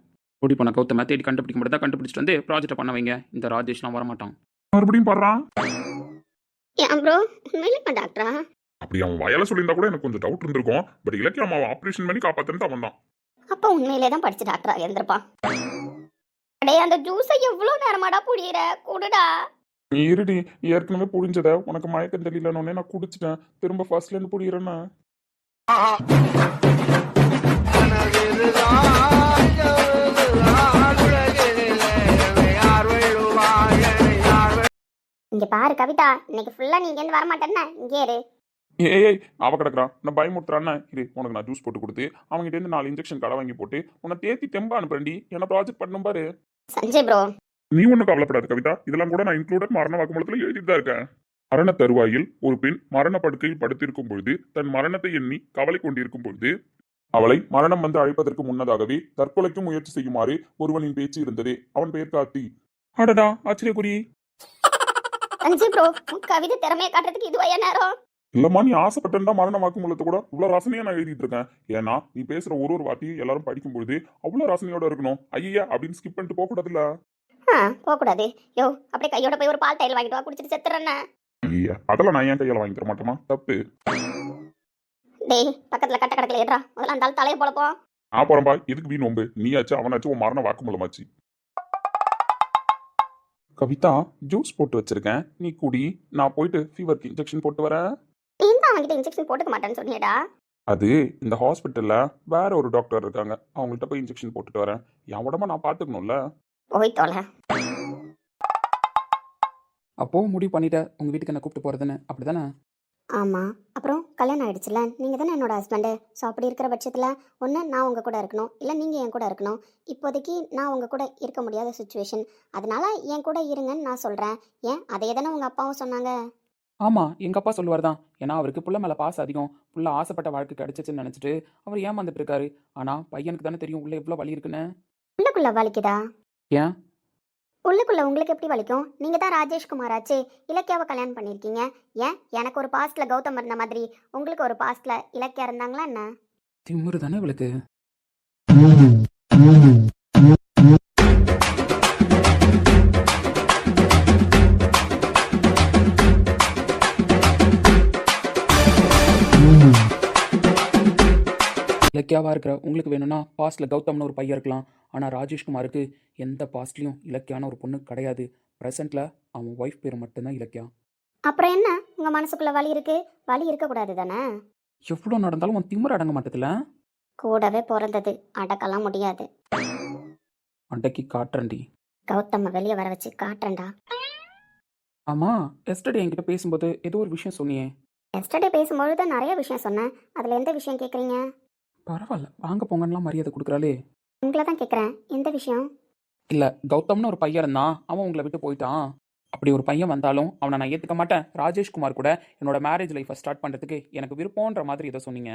ஓடி போன கௌதமை தேடி கண்டுபிடிக்க முடியாத கண்டுபிடிச்சிட்டு வந்து ப்ராஜெக்டை பண்ண வைங்க. இந்த ராஜேஷ்லாம் வரமாட்டான். மறுபடியும் பாடுறான். ஏன் ப்ரோ, உண்மையிலே டாக்டரா? அப்படி அவன் வயல சொல்லியிருந்தா கூட எனக்கு கொஞ்சம் டவுட் இருந்திருக்கும். பட் இலக்கிய அம்மாவை ஆபரேஷன் பண்ணி காப்பாத்துறது அவன் தான். அப்ப உண்மையிலே தான் படிச்சு டாக்டரா இருந்திருப்பான். அடே, அந்த ஜூஸை எவ்வளவு நேரமாடா புடியிற? குடுடா. நீ இருடி, ஏற்கனவே புரிஞ்சத உனக்கு மயக்கம் தெரியலன்னு நான் குடிச்சிட்டேன். திரும்ப ஃபர்ஸ்ட்ல இருந்து புரியுறேன்னா இங்க பாரு கவிதா, இன்னைக்கு ஃபுல்லா நீங்க இருந்து வர மாட்டேன்னா இங்கே இரு. ஏய், அவ கிடக்குறான். நான் பயமுறுத்துறான்னா இரு, உனக்கு நான் ஜூஸ் போட்டு கொடுத்து அவங்ககிட்ட இருந்து 4 இன்ஜெக்ஷன் கடை வாங்கி போட்டு உன்னை தேத்தி தெம்பா அனுப்புறேன்டி. என்ன ப்ராஜெக்ட் பண்ணும் பாரு. சஞ்சய் ப்ரோ, நீ ஒன்றும் கவலைப்படாது கவிதா, இதெல்லாம் கூட நான் இன்க்ளூடட் மரண வாக்குமூலத்தில் எழுதிட்டு தான் இருக்கேன். மரண தருவாயில் ஒரு பெண் மரண படுக்கையில் படுத்திருக்கும் பொழுது தன் மரணத்தை எண்ணி கவலை கொண்டிருக்கும் பொழுது அவளை மரணம் வந்து அழைப்பதற்கு முன்னதாகவே தற்கொலைக்கு முயற்சி செய்யுமாறு ஒருவனின் பேச்சு இருந்ததே. அவன் பெயர் கார்த்தி. அடடா, ஆச்சரியக்குறி. சஞ்சய் ப்ரோ, உன் கவிதை திறமையை காட்டுறதுக்கு இதுவா நேரம்? இல்லம்மா, நீ ஆசைப்பட்டா மரண வாக்குமூலத்தை கூட இவ்வளவு ரசனையா நான் எழுதிட்டு இருக்கேன். ஏன்னா நீ பேசுற ஒரு வார்த்தையும் எல்லாரும் படிக்கும் பொழுது அவ்வளவு ரசனையோட இருக்கணும். ஐயா அப்படின்னு ஸ்கிப் பண்ணிட்டு போக கூடாதுல்ல. போக கூடாது. யோ, அப்படியே கையோட போய் ஒரு பால் டைல் வாங்கிட்டு வா, குடிச்சிட்டு செத்துறேன்னா. ஐயா, அதெல்லாம் நான் ஏன் கையால வாங்கிக்க மாட்டோமா? தப்பு. டேய், பக்கத்துல கட்ட கடக்கல ஏறா. முதல்ல அந்த தலையை போலப்போம். நான் போறேன்பா. எதுக்கு வீண் நோம்பு? நீயாச்சு அவனாச்சு உன் மரண வாக்குமூலமாச்சு. கவிதா, ஜூஸ் போட்டு வச்சிருக்கேன், நீ குடி. நான் போயிட்டு ஃபீவருக்கு இன்ஜெக்ஷன் போட்டு வரேன். நீ தான் அவன்கிட்ட இன்ஜெக்ஷன் போட்டுக்க மாட்டேன்னு சொன்னியடா. அது இந்த ஹாஸ்பிட்டல்ல வேற ஒரு டாக்டர் இருக்காங்க, அவங்கள்ட்ட போய் இன்ஜெக்ஷன் போட்டுட்டு வரேன். என் உடம்ப நான் பாத்துக்கணும்ல. போய் தொலை. அப்போ முடிவு பண்ணிட்ட உங்க வீட்டுக்கு என்ன கூப்பிட்டு போறதுன்னு, அப்படிதானே? ஆமா, அப்புறம் கல்யாணம் ஆயிடுச்சுல, நீங்க தானே என்னோட ஹஸ்பண்டு. ஸோ அப்படி இருக்கிற பட்சத்துல ஒன்று நான் உங்க கூட இருக்கணும், இல்லை நீங்க என் கூட இருக்கணும். இப்போதைக்கு நான் உங்க கூட இருக்க முடியாத சுச்சுவேஷன். அதனால என் கூட இருங்கன்னு நான் சொல்றேன். ஏன் அதையே தானே உங்க அப்பாவும் சொன்னாங்க. ஆமா, எங்க அப்பா சொல்லுவார் தான். ஏன்னா அவருக்கு புள்ள மேல பாசம் அதிகம். புள்ள ஆசைப்பட்ட வாழ்க்கை கிடைச்சிச்சுன்னு நினைச்சிட்டு அவர் ஏமாந்துட்டு இருக்காரு. ஆனா பையனுக்கு தானே தெரியும் உள்ள எவ்வளவு வலி இருக்குன்னு. உள்ளுக்குள்ள வலிக்குதா? ஏன் உள்ளுக்குள்ள உங்களுக்கு எப்படி வலிக்கும்? நீங்க தான் ராஜேஷ்குமார் ஆச்சே, இலக்கியாவை கல்யாணம் பண்ணியிருக்கீங்க. ஏன் எனக்கு ஒரு பாஸ்ட்ல கௌதம் இருந்த மாதிரி உங்களுக்கு ஒரு பாஸ்ட்ல இலக்கியா இருந்தாங்களா என்ன? திமிரு தானே இவளுக்கு. இலக்கியாவா இருக்கிற உங்களுக்கு வேணும்னா பாஸ்ட்ல கௌதம்னு ஒரு பையன் இருக்கலாம். ஆனா ராஜேஷ்குமாருக்கு எந்த பாஸ்ட்லயும் இலக்கியான ஒரு பொண்ணு கிடையாது. ப்ரெசென்ட்ல அவன் ஒய்ஃப் பேர் மட்டும்தான் இலக்கியா. அப்புறம் என்ன உங்க மனசுக்குள்ள வலி இருக்கு? வலி இருக்கக்கூடாது தானே? எவ்வளோ நடந்தாலும் உன் திமிரு அடங்க மாட்டதுல. கூடவே பிறந்தது அடக்கலாம் முடியாது. அடக்கி காட்டுறண்டி. கௌதம வெளியே வர வச்சு காட்டுறேன்டா. ஆமா, எஸ்டர்டே என்கிட்ட பேசும்போது ஏதோ ஒரு விஷயம் சொன்னியே. எஸ்டர்டே பேசும்பொழுது தான் நிறைய விஷயம் சொன்னேன். அதில் எந்த விஷயம் கேட்குறீங்க? பரவாயில்ல, வாங்க போங்கலாம் மரியாதை கொடுக்குறாளே. உங்களை தான் கேட்குறேன், எந்த விஷயம்? இல்ல, கௌதம்னு ஒரு பையன் இருந்தான், அவன் உங்களை விட்டு போயிட்டான். அப்படி ஒரு பையன் வந்தாலும் அவனை நான் ஏற்றுக்க மாட்டேன். ராஜேஷ்குமார் கூட என்னோட மேரேஜ் லைஃப்பை ஸ்டார்ட் பண்ணுறதுக்கு எனக்கு விருப்பம்ன்ற மாதிரி இதை சொன்னீங்க.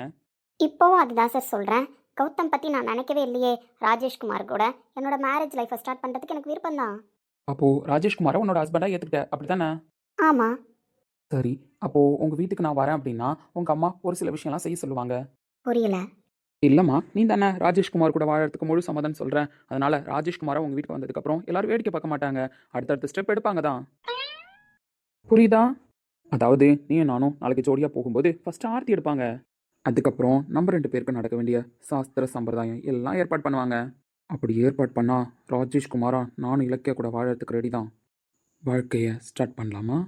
இப்போவும் அதுதான் சார் சொல்கிறேன். கௌதம் பற்றி நான் நினைக்கவே இல்லையே. ராஜேஷ்குமார் கூட என்னோட மேரேஜ் லைஃப்பை ஸ்டார்ட் பண்ணுறதுக்கு எனக்கு விருப்பம் தான். அப்போது ராஜேஷ்குமாரை உன்னோட ஹஸ்பண்டாக ஏற்றுக்கிட்ட அப்படி தானே? ஆமாம். சரி, அப்போது உங்கள் வீட்டுக்கு நான் வரேன் அப்படின்னா உங்கள் அம்மா ஒரு சில விஷயம்லாம் செய்ய சொல்லுவாங்க. புரியல. இல்லைம்மா, நீ தானே ராஜேஷ்குமார் கூட வாழறதுக்கு முழு சம்மதம் சொல்கிறேன். அதனால் ராஜேஷ்குமாரை உங்கள் வீட்டுக்கு வந்ததுக்கப்புறம் எல்லாரும் வேடிக்கை பார்க்க மாட்டாங்க, அடுத்தடுத்த ஸ்டெப் எடுப்பாங்க தான். புரியுதா? அதாவது நீயும் நானும் நாளைக்கு ஜோடியாக போகும்போது ஃபஸ்ட்டு ஆர்த்தி எடுப்பாங்க. அதுக்கப்புறம் நம்ம 2 பேருக்கு நடக்க வேண்டிய சாஸ்திர சம்பிரதாயம் எல்லாம் ஏற்பாடு பண்ணுவாங்க. அப்படி ஏற்பாடு பண்ணால் ராஜேஷ்குமாரா நானும் இலக்கிய கூட வாழறதுக்கு ரெடி தான். வாழ்க்கையை ஸ்டார்ட் பண்ணலாமா?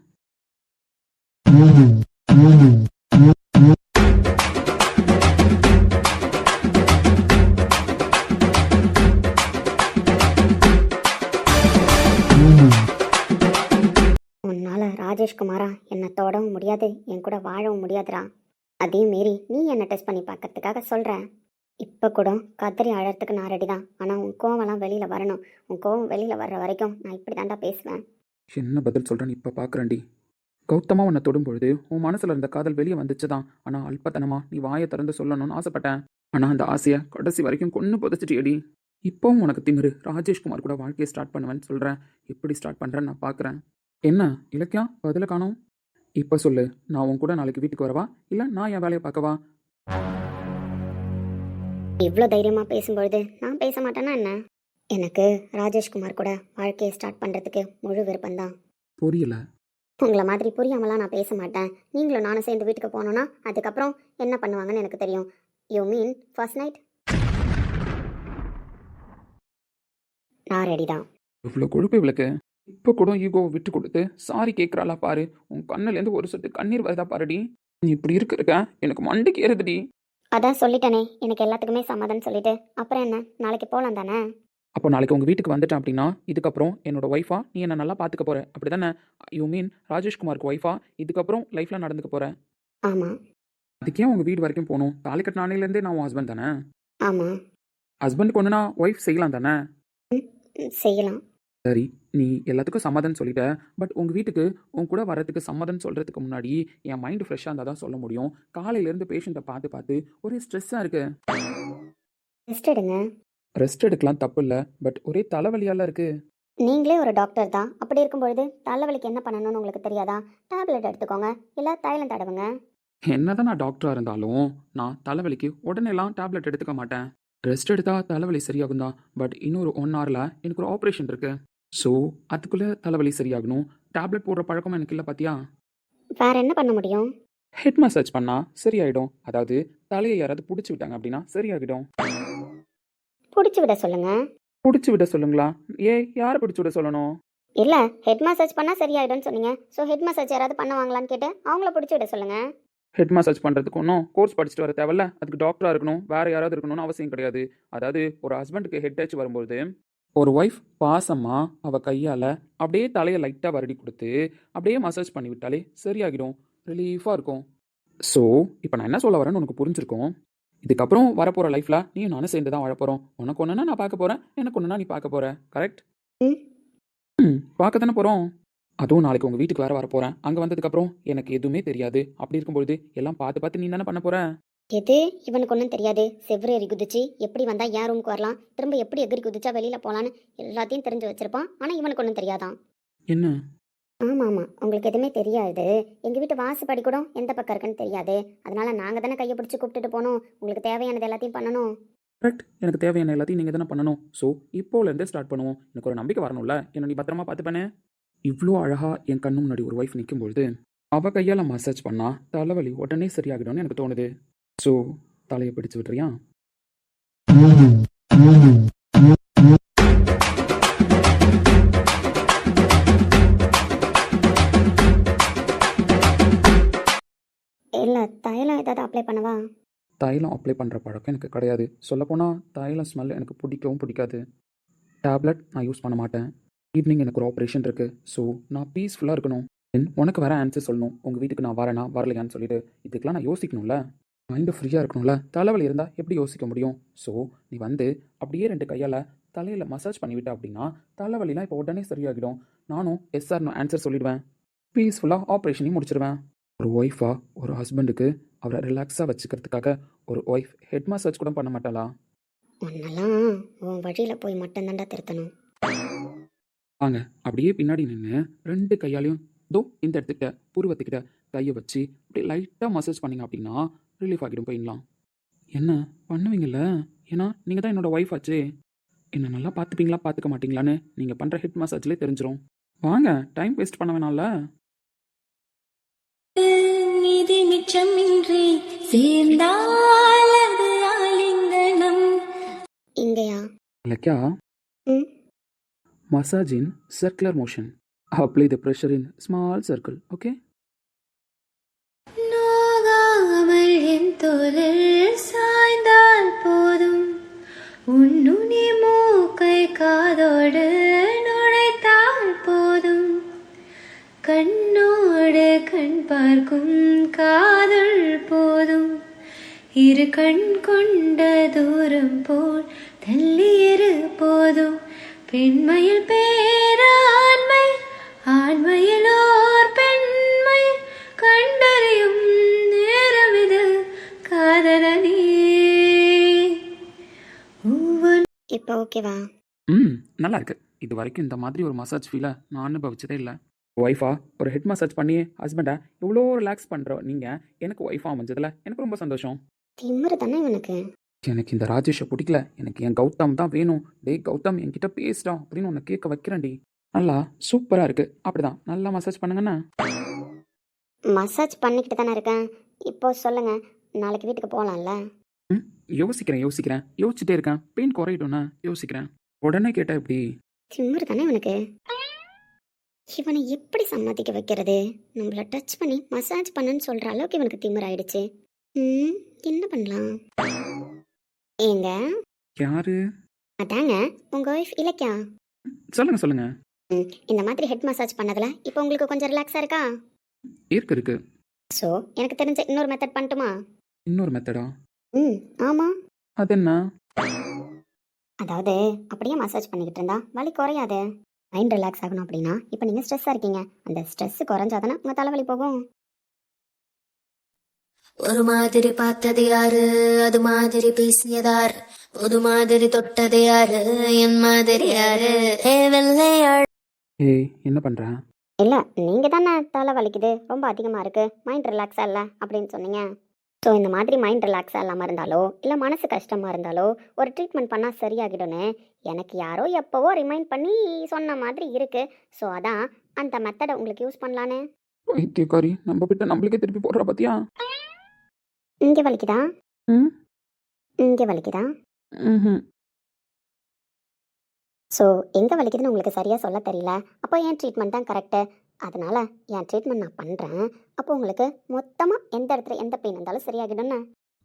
உன்னால் ராஜேஷ்குமாரா என்னை தொடவும் முடியாது, என் கூட வாழவும் முடியாதுடா. அதையும் மீறி நீ என்னை டெஸ்ட் பண்ணி பார்க்கறதுக்காக சொல்கிறேன். இப்போ கூட கதறி அழறதுக்கு நான் ரெடி தான். ஆனால் உன் கோவம்லாம் வெளியில் வரணும். உன் கோவம் வெளியில் வர்ற வரைக்கும் நான் இப்படி தாண்டா பேசுவேன். என்ன பதில் சொல்கிறேன்னு இப்போ பார்க்குறேன்டி. கௌதமாக உன்னை தொடும்பொழுது உன் மனசில் இருந்த காதல் வெளியே வந்துச்சு தான். ஆனால் அல்பத்தனமா நீ வாயை திறந்து சொல்லணும்னு ஆசைப்பட்டேன். ஆனால் அந்த ஆசையை கடைசி வரைக்கும் கொன்று புதைச்சிட்டியடி. இப்போவும் உனக்கு திமிரு ராஜேஷ்குமார் கூட வாழ்க்கையை ஸ்டார்ட் பண்ணுவேன்னு சொல்கிறேன். எப்படி ஸ்டார்ட் பண்ணுறேன்னு நான் பார்க்குறேன். என்ன இலக்கியா பதில காணோம்? இப்போ சொல்லு, நான் உன் கூட நாளைக்கு வீட்டுக்கு வரவா இல்லை நான் என் வேலையை பார்க்கவா? இவ்வளோ தைரியமாக பேசும்பொழுது நான் பேச மாட்டேன்னா என்ன? எனக்கு ராஜேஷ்குமார் கூட வாழ்க்கையை ஸ்டார்ட் பண்ணுறதுக்கு முழு விருப்பம்தான். புரியல. உங்களை மாதிரி புரியாமலாம் நான் பேச மாட்டேன். நீங்களும் நானும் சேர்ந்து வீட்டுக்கு போனோன்னா அதுக்கப்புறம் என்ன பண்ணுவாங்கன்னு எனக்கு தெரியும். You mean first night? நான் ரெடி தான். இவ்வளோ கொழுப்பு இவளுக்கு. இப்போ கூட ஈகோவை விட்டு கொடுத்து சாரி கேட்குறாளா பாரு. உன் கண்ணுலேருந்து ஒரு சொட்டு கண்ணீர் வருதா பாருடி. நீ இப்படி இருக்க எனக்கு மண்டைக்கு ஏறுதுடி. அதான் சொல்லிட்டேனே, எனக்கு எல்லாத்துக்குமே சம்மதம் சொல்லிட்டு அப்புறம் என்ன, நாளைக்கு போகலாம் தானே? அப்போ நாளைக்கு உங்கள் வீட்டுக்கு வந்துட்டேன் அப்படின்னா இதுக்கப்புறம் என்னோட ஒய்ஃபா நீ என்னை நல்லா பார்த்துக்க போகிற அப்படி தானே? யூ மீன் ராஜேஷ்குமாருக்கு ஒய்ஃபா இதுக்கப்புறம் லைஃப்பில் நடந்துக்க போகிறேன். ஆமாம். அதுக்கே உங்கள் வீடு வரைக்கும் போகணும்? தாலி கட்டின நாளையிலேருந்தே நான் உன் ஹஸ்பண்ட் தானே? ஆமாம். ஹஸ்பண்டுக்கு ஒன்றுனா ஒய்ஃப் செய்யலாம் தானே? செய்யலாம். சரி, நீ எல்லாத்துக்கும் சம்மதம் சொல்லிட்ட. பட் உங்கள் வீட்டுக்கு உன் கூட வரதுக்கு சம்மதம் சொல்கிறதுக்கு முன்னாடி என் மைண்டு ஃப்ரெஷ்ஷாக இருந்தால் தான் சொல்ல முடியும். காலையிலேருந்து பேஷண்ட்டை பார்த்து ஒரே ஸ்ட்ரெஸ்ஸாக இருக்கு. ரெஸ்ட் எடுங்க. ரெஸ்ட் எடுக்கலாம் தப்பு இல்லை, பட் ஒரே தலைவலியால இருக்கு. நீங்களே ஒரு டாக்டர் தான். அப்படி இருக்கும்பொழுது தலைவலிக்கு என்ன பண்ணணும்னு உங்களுக்கு தெரியாதா? டேப்லெட் எடுத்துக்கோங்க, இல்லை தைலம் தடவுங்க. என்னதான் நான் டாக்டராக இருந்தாலும் நான் தலைவலிக்கு உடனேலாம் டேப்லெட் எடுத்துக்க மாட்டேன். ரெஸ்ட் எடுத்தா தலைவலி சரியாகும் தான். பட் இன்னொரு 1 ஹவரில் எனக்கு ஒரு ஆப்ரேஷன் இருக்கு. ஸோ அதுக்குள்ளே தலைவலி சரியாகணும். டேப்லெட் போடுற பழக்கம் எனக்கு இல்லை பார்த்தியா? வேற என்ன பண்ண முடியும்? ஹெட் மசாஜ் பண்ணால் சரியாயிடும். அதாவது தலையை யாராவது பிடிச்சி விட்டாங்க அப்படின்னா சரியாகிடும். பிடிச்சி விட சொல்லுங்க. பிடிச்சி விட சொல்லுங்களா? யாரை பிடிச்சி விட சொல்லணும்? இல்லை, ஹெட் மசாஜ் பண்ணால் சரியாயிடும்னு சொன்னீங்க. ஸோ ஹெட் மசாஜ் யாராவது பண்ணுவாங்களான்னு கேட்டு அவங்கள பிடிச்சி விட சொல்லுங்க. ஹெட் மசாஜ் பண்ணுறதுக்கு ஒன்றும் கோர்ஸ் படிச்சுட்டு வர தேவையில்ல. அதுக்கு டாக்டராக இருக்கணும், வேறு யாராவது இருக்கணும்னு அவசியம் கிடையாது. அதாவது ஒரு ஹஸ்பண்டுக்கு ஹெட் டச் வரும்போது ஒரு ஒய்ஃப் பாசமாக அவள் கையால் அப்படியே தலையை லைட்டாக வருடி கொடுத்து அப்படியே மசாஜ் பண்ணி விட்டாலே சரியாகிடும். ரிலீஃபாக இருக்கும். ஸோ இப்போ நான் என்ன சொல்ல வரேன்னு உனக்கு புரிஞ்சிருக்கும். இதுக்கப்புறம் வரப்போகிற லைஃப்பில் நீயும் நானும் சேர்ந்து தான் வாழப்போகிறோம். உனக்கு ஒன்றுனா நான் பார்க்க போகிறேன், எனக்கு ஒன்றுனா நீ பார்க்க போகிற. கரெக்ட்? பார்க்க தானே போகிறோம். அதுவும் நாளைக்கு உங்கள் வீட்டுக்கு வர போகிறேன். அங்கே வந்ததுக்கப்புறம் எனக்கு எதுவுமே தெரியாது. அப்படி இருக்கும்பொழுது எல்லாம் பார்த்து நீ தானே பண்ண போகிற. எது இவனுக்கு ஒன்றும் தெரியாது. செவ்வறு எறி குதிச்சு எப்படி வந்தால் ஏன் ரூமுக்கு வரலாம், திரும்ப எப்படி எகிரி குதிச்சா வெளியில் போகலான்னு எல்லாத்தையும் தெரிஞ்சு வச்சிருப்பான். ஆனால் இவனுக்கு ஒன்றும் தெரியாதான். என்ன? ஆமாம், உங்களுக்கு எதுவுமே தெரியாது. எங்கள் வீட்டு வாசப்படி கூட எந்த பக்கம் இருக்குன்னு தெரியாது. அதனால நாங்கள் தானே கையை பிடிச்சி கூப்பிட்டுட்டு போகணும். உங்களுக்கு தேவையானது எல்லாத்தையும் பண்ணணும். கரெக்ட். எனக்கு தேவையான எல்லாத்தையும் நீங்கள் தானே பண்ணணும். ஸோ இப்போலேருந்தே ஸ்டார்ட் பண்ணுவோம். எனக்கு ஒரு நம்பிக்கை வரணும்ல. என்ன நீ பத்திரமா பார்த்துப்பேனே. இவ்வளோ அழகாக என் கண்ணு முன்னாடி ஒரு ஒய்ஃப் நிற்கும்பொழுது அவள் கையால் மசாஜ் பண்ணால் தலைவலி உடனே சரியாகிடும்னு எனக்கு தோணுது. ஸோ தலையை பிடிச்சு விட்றியா? இல்லை, தைலம் ஏதாவது அப்ளை பண்ணவா? தைலம் அப்ளை பண்ணுற பழக்கம் எனக்கு கிடையாது. சொல்லப்போனால் தைலம் ஸ்மெல் எனக்கு பிடிக்கவும் பிடிக்காது. டேப்லெட் நான் யூஸ் பண்ண மாட்டேன். ஈவினிங் எனக்கு ஒரு ஆப்ரேஷன் இருக்குது. ஸோ நான் பீஸ்ஃபுல்லாக இருக்கணும். உனக்கு வேற ஆன்சர் சொல்லணும். உங்கள் வீட்டுக்கு நான் வரேனா வரலையான்னு சொல்லிட்டு இதுக்கெலாம் நான் யோசிக்கணும்ல. மைண்டு ஃப்ரீயாக இருக்கணும்ல. தலைவலி இருந்தால் எப்படி யோசிக்க முடியும்? ஸோ நீ வந்து அப்படியே 2 கையால் தலையில் மசாஜ் பண்ணிவிட்டா அப்படின்னா தலைவலிலாம் இப்போ உடனே சரியாகிடும். நானும் எஸ்ஆர்னு ஆன்சர் சொல்லிடுவேன். பீஸ்ஃபுல்லாக ஆப்ரேஷனையும் முடிச்சிடுவேன். ஒரு ஒய்ஃபா ஒரு ஹஸ்பண்டுக்கு அவரை ரிலாக்ஸாக வச்சுக்கிறதுக்காக ஒரு ஒய்ஃப் ஹெட் மசாஜ் கூட பண்ண மாட்டாளா? உன்னெல்லாம் உன் வழியில் போய் மட்டும்தான்டா திருத்தணும். வாங்க அப்படியே பின்னாடி நின்று 2 கையாலையும் இதோ இந்த இடத்துக்கிட்ட புருவத்துக்கிட்ட கையை வச்சு அப்படியே லைட்டாக மசாஜ் பண்ணிங்க அப்படின்னா ரிலீஃப் ஆகிடும் பெயின்லாம். என்ன பண்ணுவீங்கல்ல? ஏன்னா நீங்கள் தான் என்னோட ஒய்ஃப் ஆச்சே. என்ன நல்லா பார்த்துப்பீங்களா பார்த்துக்க மாட்டீங்களான்னு நீங்கள் பண்ணுற ஹெட் மசாஜ்லேயே தெரிஞ்சிரும். வாங்க, டைம் வேஸ்ட் பண்ண வேணாம்ல. நிதி மிச்சமின்றி சேர்ந்தால் அது ஆலிங்கனம். இங்கேயா? இலக்கியா, ம் massage in circular motion. Apply the pressure in small circle. Okay? நோகாமல் என் தோளில் சாய்ந்தால் போதும், உன்னுனி மூக்கை காதோடு நுழைத்தால் போதும், கண்ணோடு கண் பார்க்கும் காதல் போதும், இரு கண் கொண்ட தூரம் போல் தள்ளியிரு போதும், பெண்மையில் பேராண்மை ஆண்மையில் ஓர் பெண்மை கண்டறியும் நேரம் இது காதலனே. இப்போ ஓகேவா? நல்லா இருக்கு. இது வரைக்கும் இந்த மாதிரி ஒரு மசாஜ் ஃபீலை நான் அனுபவிச்சதே இல்லை. ஒய்ஃபா ஒரு ஹெட் மசாஜ் பண்ணி ஹஸ்பண்டை இவ்வளோ ரிலாக்ஸ் பண்ணுற நீங்கள் எனக்கு ஒய்ஃபாக அமைஞ்சதில் எனக்கு ரொம்ப சந்தோஷம். திமிரு தானே இவனுக்கு. எனக்கு இந்த ராஜேஷை பிடிக்கல, எனக்கு என் கௌதம் தான் வேணும். டேய் கௌதம், என்கிட்ட பேசுடா அப்படின்னு உன்னை கேட்க வைக்கிறேன்டி. நல்லா சூப்பராக இருக்கு. அப்படிதான் நல்லா மசாஜ் பண்ணுங்கண்ணா. மசாஜ் பண்ணிக்கிட்டு தானே இருக்கேன். இப்போ சொல்லுங்க, நாளைக்கு வீட்டுக்கு போகலாம்ல? யோசிச்சுட்டே இருக்கேன். பெயின் குறையிடும்னா யோசிக்கிறேன். உடனே கேட்டா எப்படி? திமிரு தானே இவனுக்கு. இவனை எப்படி சம்மதிக்க வைக்கிறது? நம்மள டச் பண்ணி மசாஜ் பண்ணுன்னு சொல்ற அளவுக்கு இவனுக்கு திமிரு ஆயிடுச்சு. என்ன பண்ணலாம்? ஏங்க, யாரு? அதாங்க உங்க ஒய்ஃப் இலக்கியா. சொல்லுங்க. இந்த மாதிரி ஹெட் மசாஜ் பண்ணதுல இப்போ உங்களுக்கு கொஞ்சம் ரிலாக்ஸா இருக்கா? இருக்கு. ஸோ எனக்கு தெரிஞ்ச இன்னொரு மெத்தட் பண்ணட்டுமா? இன்னொரு மெத்தடா? ஆமா. அது என்ன? அதாவது அப்படியே மசாஜ் பண்ணிக்கிட்டு இருந்தா வலி குறையாது. மைண்ட் ரிலாக்ஸ் ஆகணும் அப்படின்னா இப்போ நீங்கள் ஸ்ட்ரெஸ்ஸாக இருக்கீங்க, அந்த ஸ்ட்ரெஸ் குறைஞ்சாதானே உங்கள் தலைவலி போகும். ஒரு மாதிரி பார்த்தது யாரு, அது மாதிரி பேசியதாரு, புது மாதிரி தொட்டது யாரு, என் மாதிரி யாரு, வெள்ளையாள். ஏய், என்ன பண்ற? இல்லை, நீங்கள் தானே தலை வலிக்குது ரொம்ப அதிகமாக இருக்குது, மைண்ட் ரிலாக்ஸாக இல்லை அப்படின்னு சொன்னீங்க. ஸோ இந்த மாதிரி மைண்ட் ரிலாக்ஸாக இல்லாமல் இருந்தாலோ இல்லை மனசு கஷ்டமாக இருந்தாலோ ஒரு ட்ரீட்மெண்ட் பண்ணால் சரியாகிடும்னு எனக்கு யாரோ எப்போவோ ரிமைண்ட் பண்ணி சொன்ன மாதிரி இருக்குது. ஸோ அதான் அந்த மெத்தடை உங்களுக்கு யூஸ் பண்ணலான்னு. வைத்தியக்காரி நம்ம கிட்ட நம்மளுக்கே திருப்பி போடுறா பாத்தியா? இங்கே வலிக்குதா? ம் இங்கே வலிக்குதா? ம் ஸோ எங்கே வலிக்குதுன்னு உங்களுக்கு சரியாக சொல்ல தெரியல. அப்போ என் ட்ரீட்மெண்ட் தான் கரெக்டு. அதனால் என் ட்ரீட்மெண்ட் நான் பண்ணுறேன். அப்போ உங்களுக்கு மொத்தமாக எந்த இடத்துல எந்த பெயின் இருந்தாலும் சரியாகிடும்ண்ணே.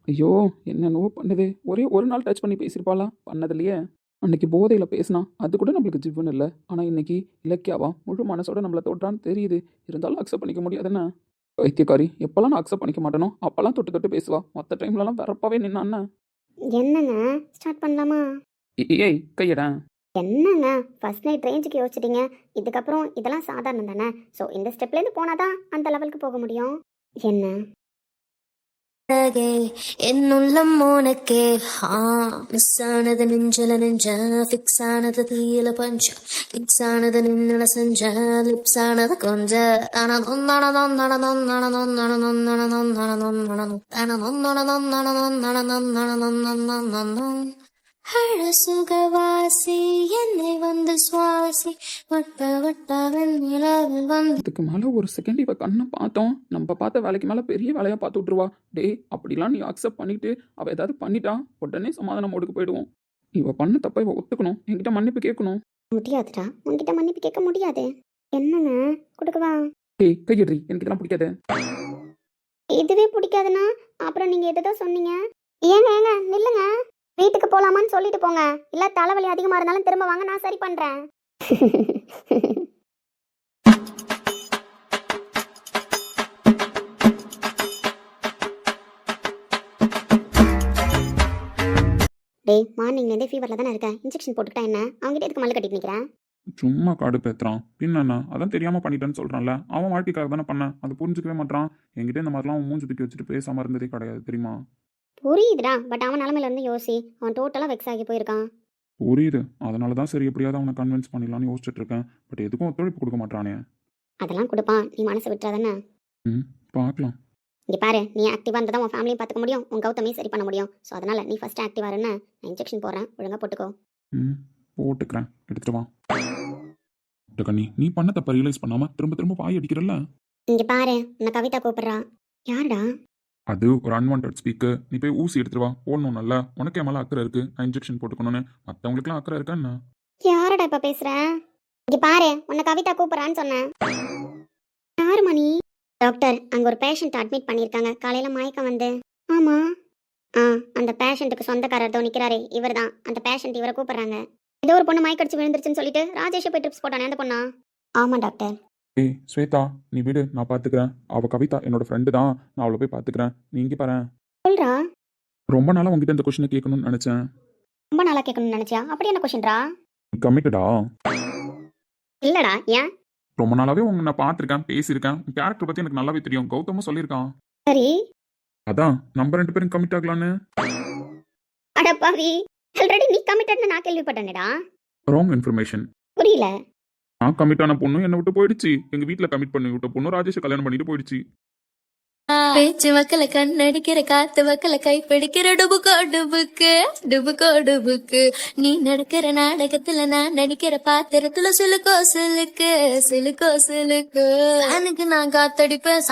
ஐயோ, என்னென்னவோ பண்ணுது. ஒரே ஒரு நாள் டச் பண்ணி பேசியிருப்பாளா? பண்ணதில்லையே. அன்னைக்கு போதையில் பேசினா அது கூட நம்மளுக்கு ஜிவ்வுன்னு இல்லை. ஆனால் இன்னைக்கு இலக்கியாவா முழு மனசோட நம்மளை தொட்டான்னு தெரியுது. இருந்தாலும் அக்செப்ட் பண்ணிக்க முடியாதுண்ணே. வைத்தியக்காரி எப்போல்லாம் நான் அக்செப்ட் பண்ணிக்க மாட்டேனோ அப்போல்லாம் தொட்டு பேசுவா. மற்ற டைம்லலாம் வரப்பாவே நின்னாண்ணே. என்னங்க ஸ்டார்ட் பண்ணலாமா? ஏய் கையடா. என்னங்க ஃபர்ஸ்ட் நைட் ரேஞ்சுக்கு யோசிச்சிட்டீங்க. இதுக்கப்புறம் இதெல்லாம் சாதாரணம் தானே. ஸோ இந்த ஸ்டெப்லேருந்து போனால் தான் அந்த லெவலுக்கு போக முடியும். என்ன என்னுள்ளம் உனக்கே மிஸ் ஆனது நெஞ்ச ஃபிக்ஸ் ஆனது தீயில பஞ்ச ஃபிக்ஸ் ஆனது நின்ன செஞ்ச லிப்ஸ் ஆனது கொஞ்ச சுகவாசி என்னை வந்து சுவாசி வட்ட வட்டாவில் நிலவில் வந்து. இதுக்கு மேலே ஒரு செகண்ட் இவ கண்ணை பார்த்தோம், நம்ம பார்த்த வேலைக்கு மேலே பெரிய வேலையாக பார்த்து விட்ருவா. டே அப்படிலாம் நீ அக்செப்ட் பண்ணிட்டு அவள் ஏதாவது பண்ணிட்டா உடனே சமாதானம் மோடுக்கு போயிடுவோம். இவ பண்ண தப்ப இவ ஒத்துக்கணும், என்கிட்ட மன்னிப்பு கேட்கணும். முடியாதுடா, உங்ககிட்ட மன்னிப்பு கேட்க முடியாது. என்னங்க கொடுக்கவா? டேய் கையடி, எனக்கு இதெல்லாம் பிடிக்காது. இதுவே பிடிக்காதுன்னா அப்புறம் நீங்கள் எதுதான் சொன்னீங்க? ஏங்க நில்லுங்க. வீட்டுக்கு போகலாமான்னு சொல்லிட்டு போங்க. இல்லை தலைவலி அதிகமாக இருந்தாலும் திரும்ப வாங்க, நான் சரி பண்ணுறேன். டேய் மார்னிங்லேருந்தே ஃபீவரில் தானே இருக்கேன், இன்ஜெக்ஷன் போட்டுக்கிட்டா என்ன? அவங்ககிட்ட எதுக்கு மல்லு கட்டிட்டு நிற்கிறேன்? சும்மா காடு பேத்துறான் பின்ன அதான் தெரியாம பண்ணிட்டேன்னு சொல்றான்ல. அவன் வாழ்க்கைக்காக தானே பண்ணேன், அதை புரிஞ்சுக்கவே மாட்டான். என்கிட்ட இந்த மாதிரிலாம் அவன் மூஞ்சி தூக்கி வச்சுட்டு பேசாம இருந்ததே கிடையாது தெரியுமா. புரியுதுடா, பட் அவன் நிலமையில இருந்து யோசி. அவன் டோட்டலாக வெக்ஸ் ஆகி போயிருக்கான். புரியுது, அதனால தான் சரி எப்படியாவது அவனை கன்வின்ஸ் பண்ணிடலாம்னு யோசிச்சுட்டு இருக்கேன். பட் எதுக்கும் ஒத்துழைப்பு கொடுக்க மாட்டானே. அதெல்லாம் கொடுப்பான், நீ மனசை விட்டுறாதானே. ம், பார்க்கலாம். இங்கே பாரு, நீ ஆக்டிவாக இருந்தால் தான் உன் ஃபேமிலியும் பார்த்துக்க முடியும், உன் கௌதமையும் சரி பண்ண முடியும். ஸோ அதனால் நீ ஃபஸ்ட்டு ஆக்டிவாக இருன்னு நான் இன்ஜெக்ஷன் போடுறேன், ஒழுங்காக போட்டுக்கோ. ம், போட்டுக்கிறேன், எடுத்துட்டு வா. கண்ணி, நீ பண்ண தப்ப ரியலைஸ் பண்ணாம திரும்ப திரும்ப வாய் அடிக்கிறல்ல. இங்கே பாரு, உன்னை கவிதா கூப்பிட்றா. யாருடா? அது ஒரு அன்வான்ட் ஸ்பீக்கு. நீ போய் ஊசி எடுத்துட்டு வா, போடணும். நல்லா உனக்கு என் மேலே அக்கறை இருக்கு, நான் இன்ஜெக்ஷன் போட்டுக்கணும்னு. மற்றவங்களுக்குலாம் அக்கறை இருக்கா என்ன? யாரடா இப்போ பேசுகிறேன்? இங்கே பாரு, உன்னை கவிதா கூப்பிட்றான்னு சொன்னேன். யாரு மணி? டாக்டர், அங்கே ஒரு பேஷண்ட் அட்மிட் பண்ணியிருக்காங்க, காலையில் மயக்கம் வந்து. ஆமாம். அந்த பேஷண்ட்டுக்கு சொந்தக்காரர் தான் நிற்கிறாரே, இவர் தான். அந்த பேஷண்ட் இவரை கூப்பிட்றாங்க. ஏதோ ஒரு பொண்ணு மயக்கடிச்சு விழுந்துருச்சுன்னு சொல்லிட்டு ராஜேஷை போய் ட்ரிப்ஸ் போட்டானே அந்த பொண்ணா? ஆமாம் டாக்டர். ஏய் ஸ்வேதா, நீ விடு, நான் பார்த்துக்கிறேன். அவள் கவிதா என்னோட ஃப்ரெண்டு தான், நான் அவளை போய் பார்த்துக்கிறேன். நீ இங்கே பாரு. சொல்றா. ரொம்ப நாளாக உங்ககிட்ட இந்த கொஸ்டினை கேட்கணும்னு நினச்சேன். ரொம்ப நாளாக கேட்கணும்னு நினச்சியா? அப்படி என்ன கொஷின்ரா? கமிட்டடா? இல்லடா, ஏன்? ரொம்ப நாளாவே உங்க நான் பார்த்துருக்கேன், பேசியிருக்கேன். உன் கேரக்டர் பற்றி எனக்கு நல்லாவே தெரியும். கௌதமும் சொல்லியிருக்கான். சரி. அதான் நம்ம 2 பேரும் கமிட் ஆகலான்னு. அடப்பாவி, ஆல்ரெடி நீ கமிட்டட்னு நான் கேள்விப்பட்டேனடா. Wrong information. புரியல. நான் கமிட் ஆன பொண்ணு என்னை விட்டு போயிடுச்சு. எங்க வீட்டில் கமிட் பண்ணி விட்ட பொண்ணு ராஜேஷை கல்யாணம் பண்ணிட்டு போயிடுச்சு. பேச்சு வக்கல கண்ணடிக்கிற காத்து வக்கல கை பிடிக்கிற டுபுக்கோ டுபுக்கு டுபுக்கோ டுபுக்கு நீ நடக்கிற நாடகத்துல நான் நடிக்கிற பாத்திரத்துல சிலுக்கோ சிலுக்கு சிலுக்கோ சிலுக்கு எனக்கு நான் காத்தடிப்பேன்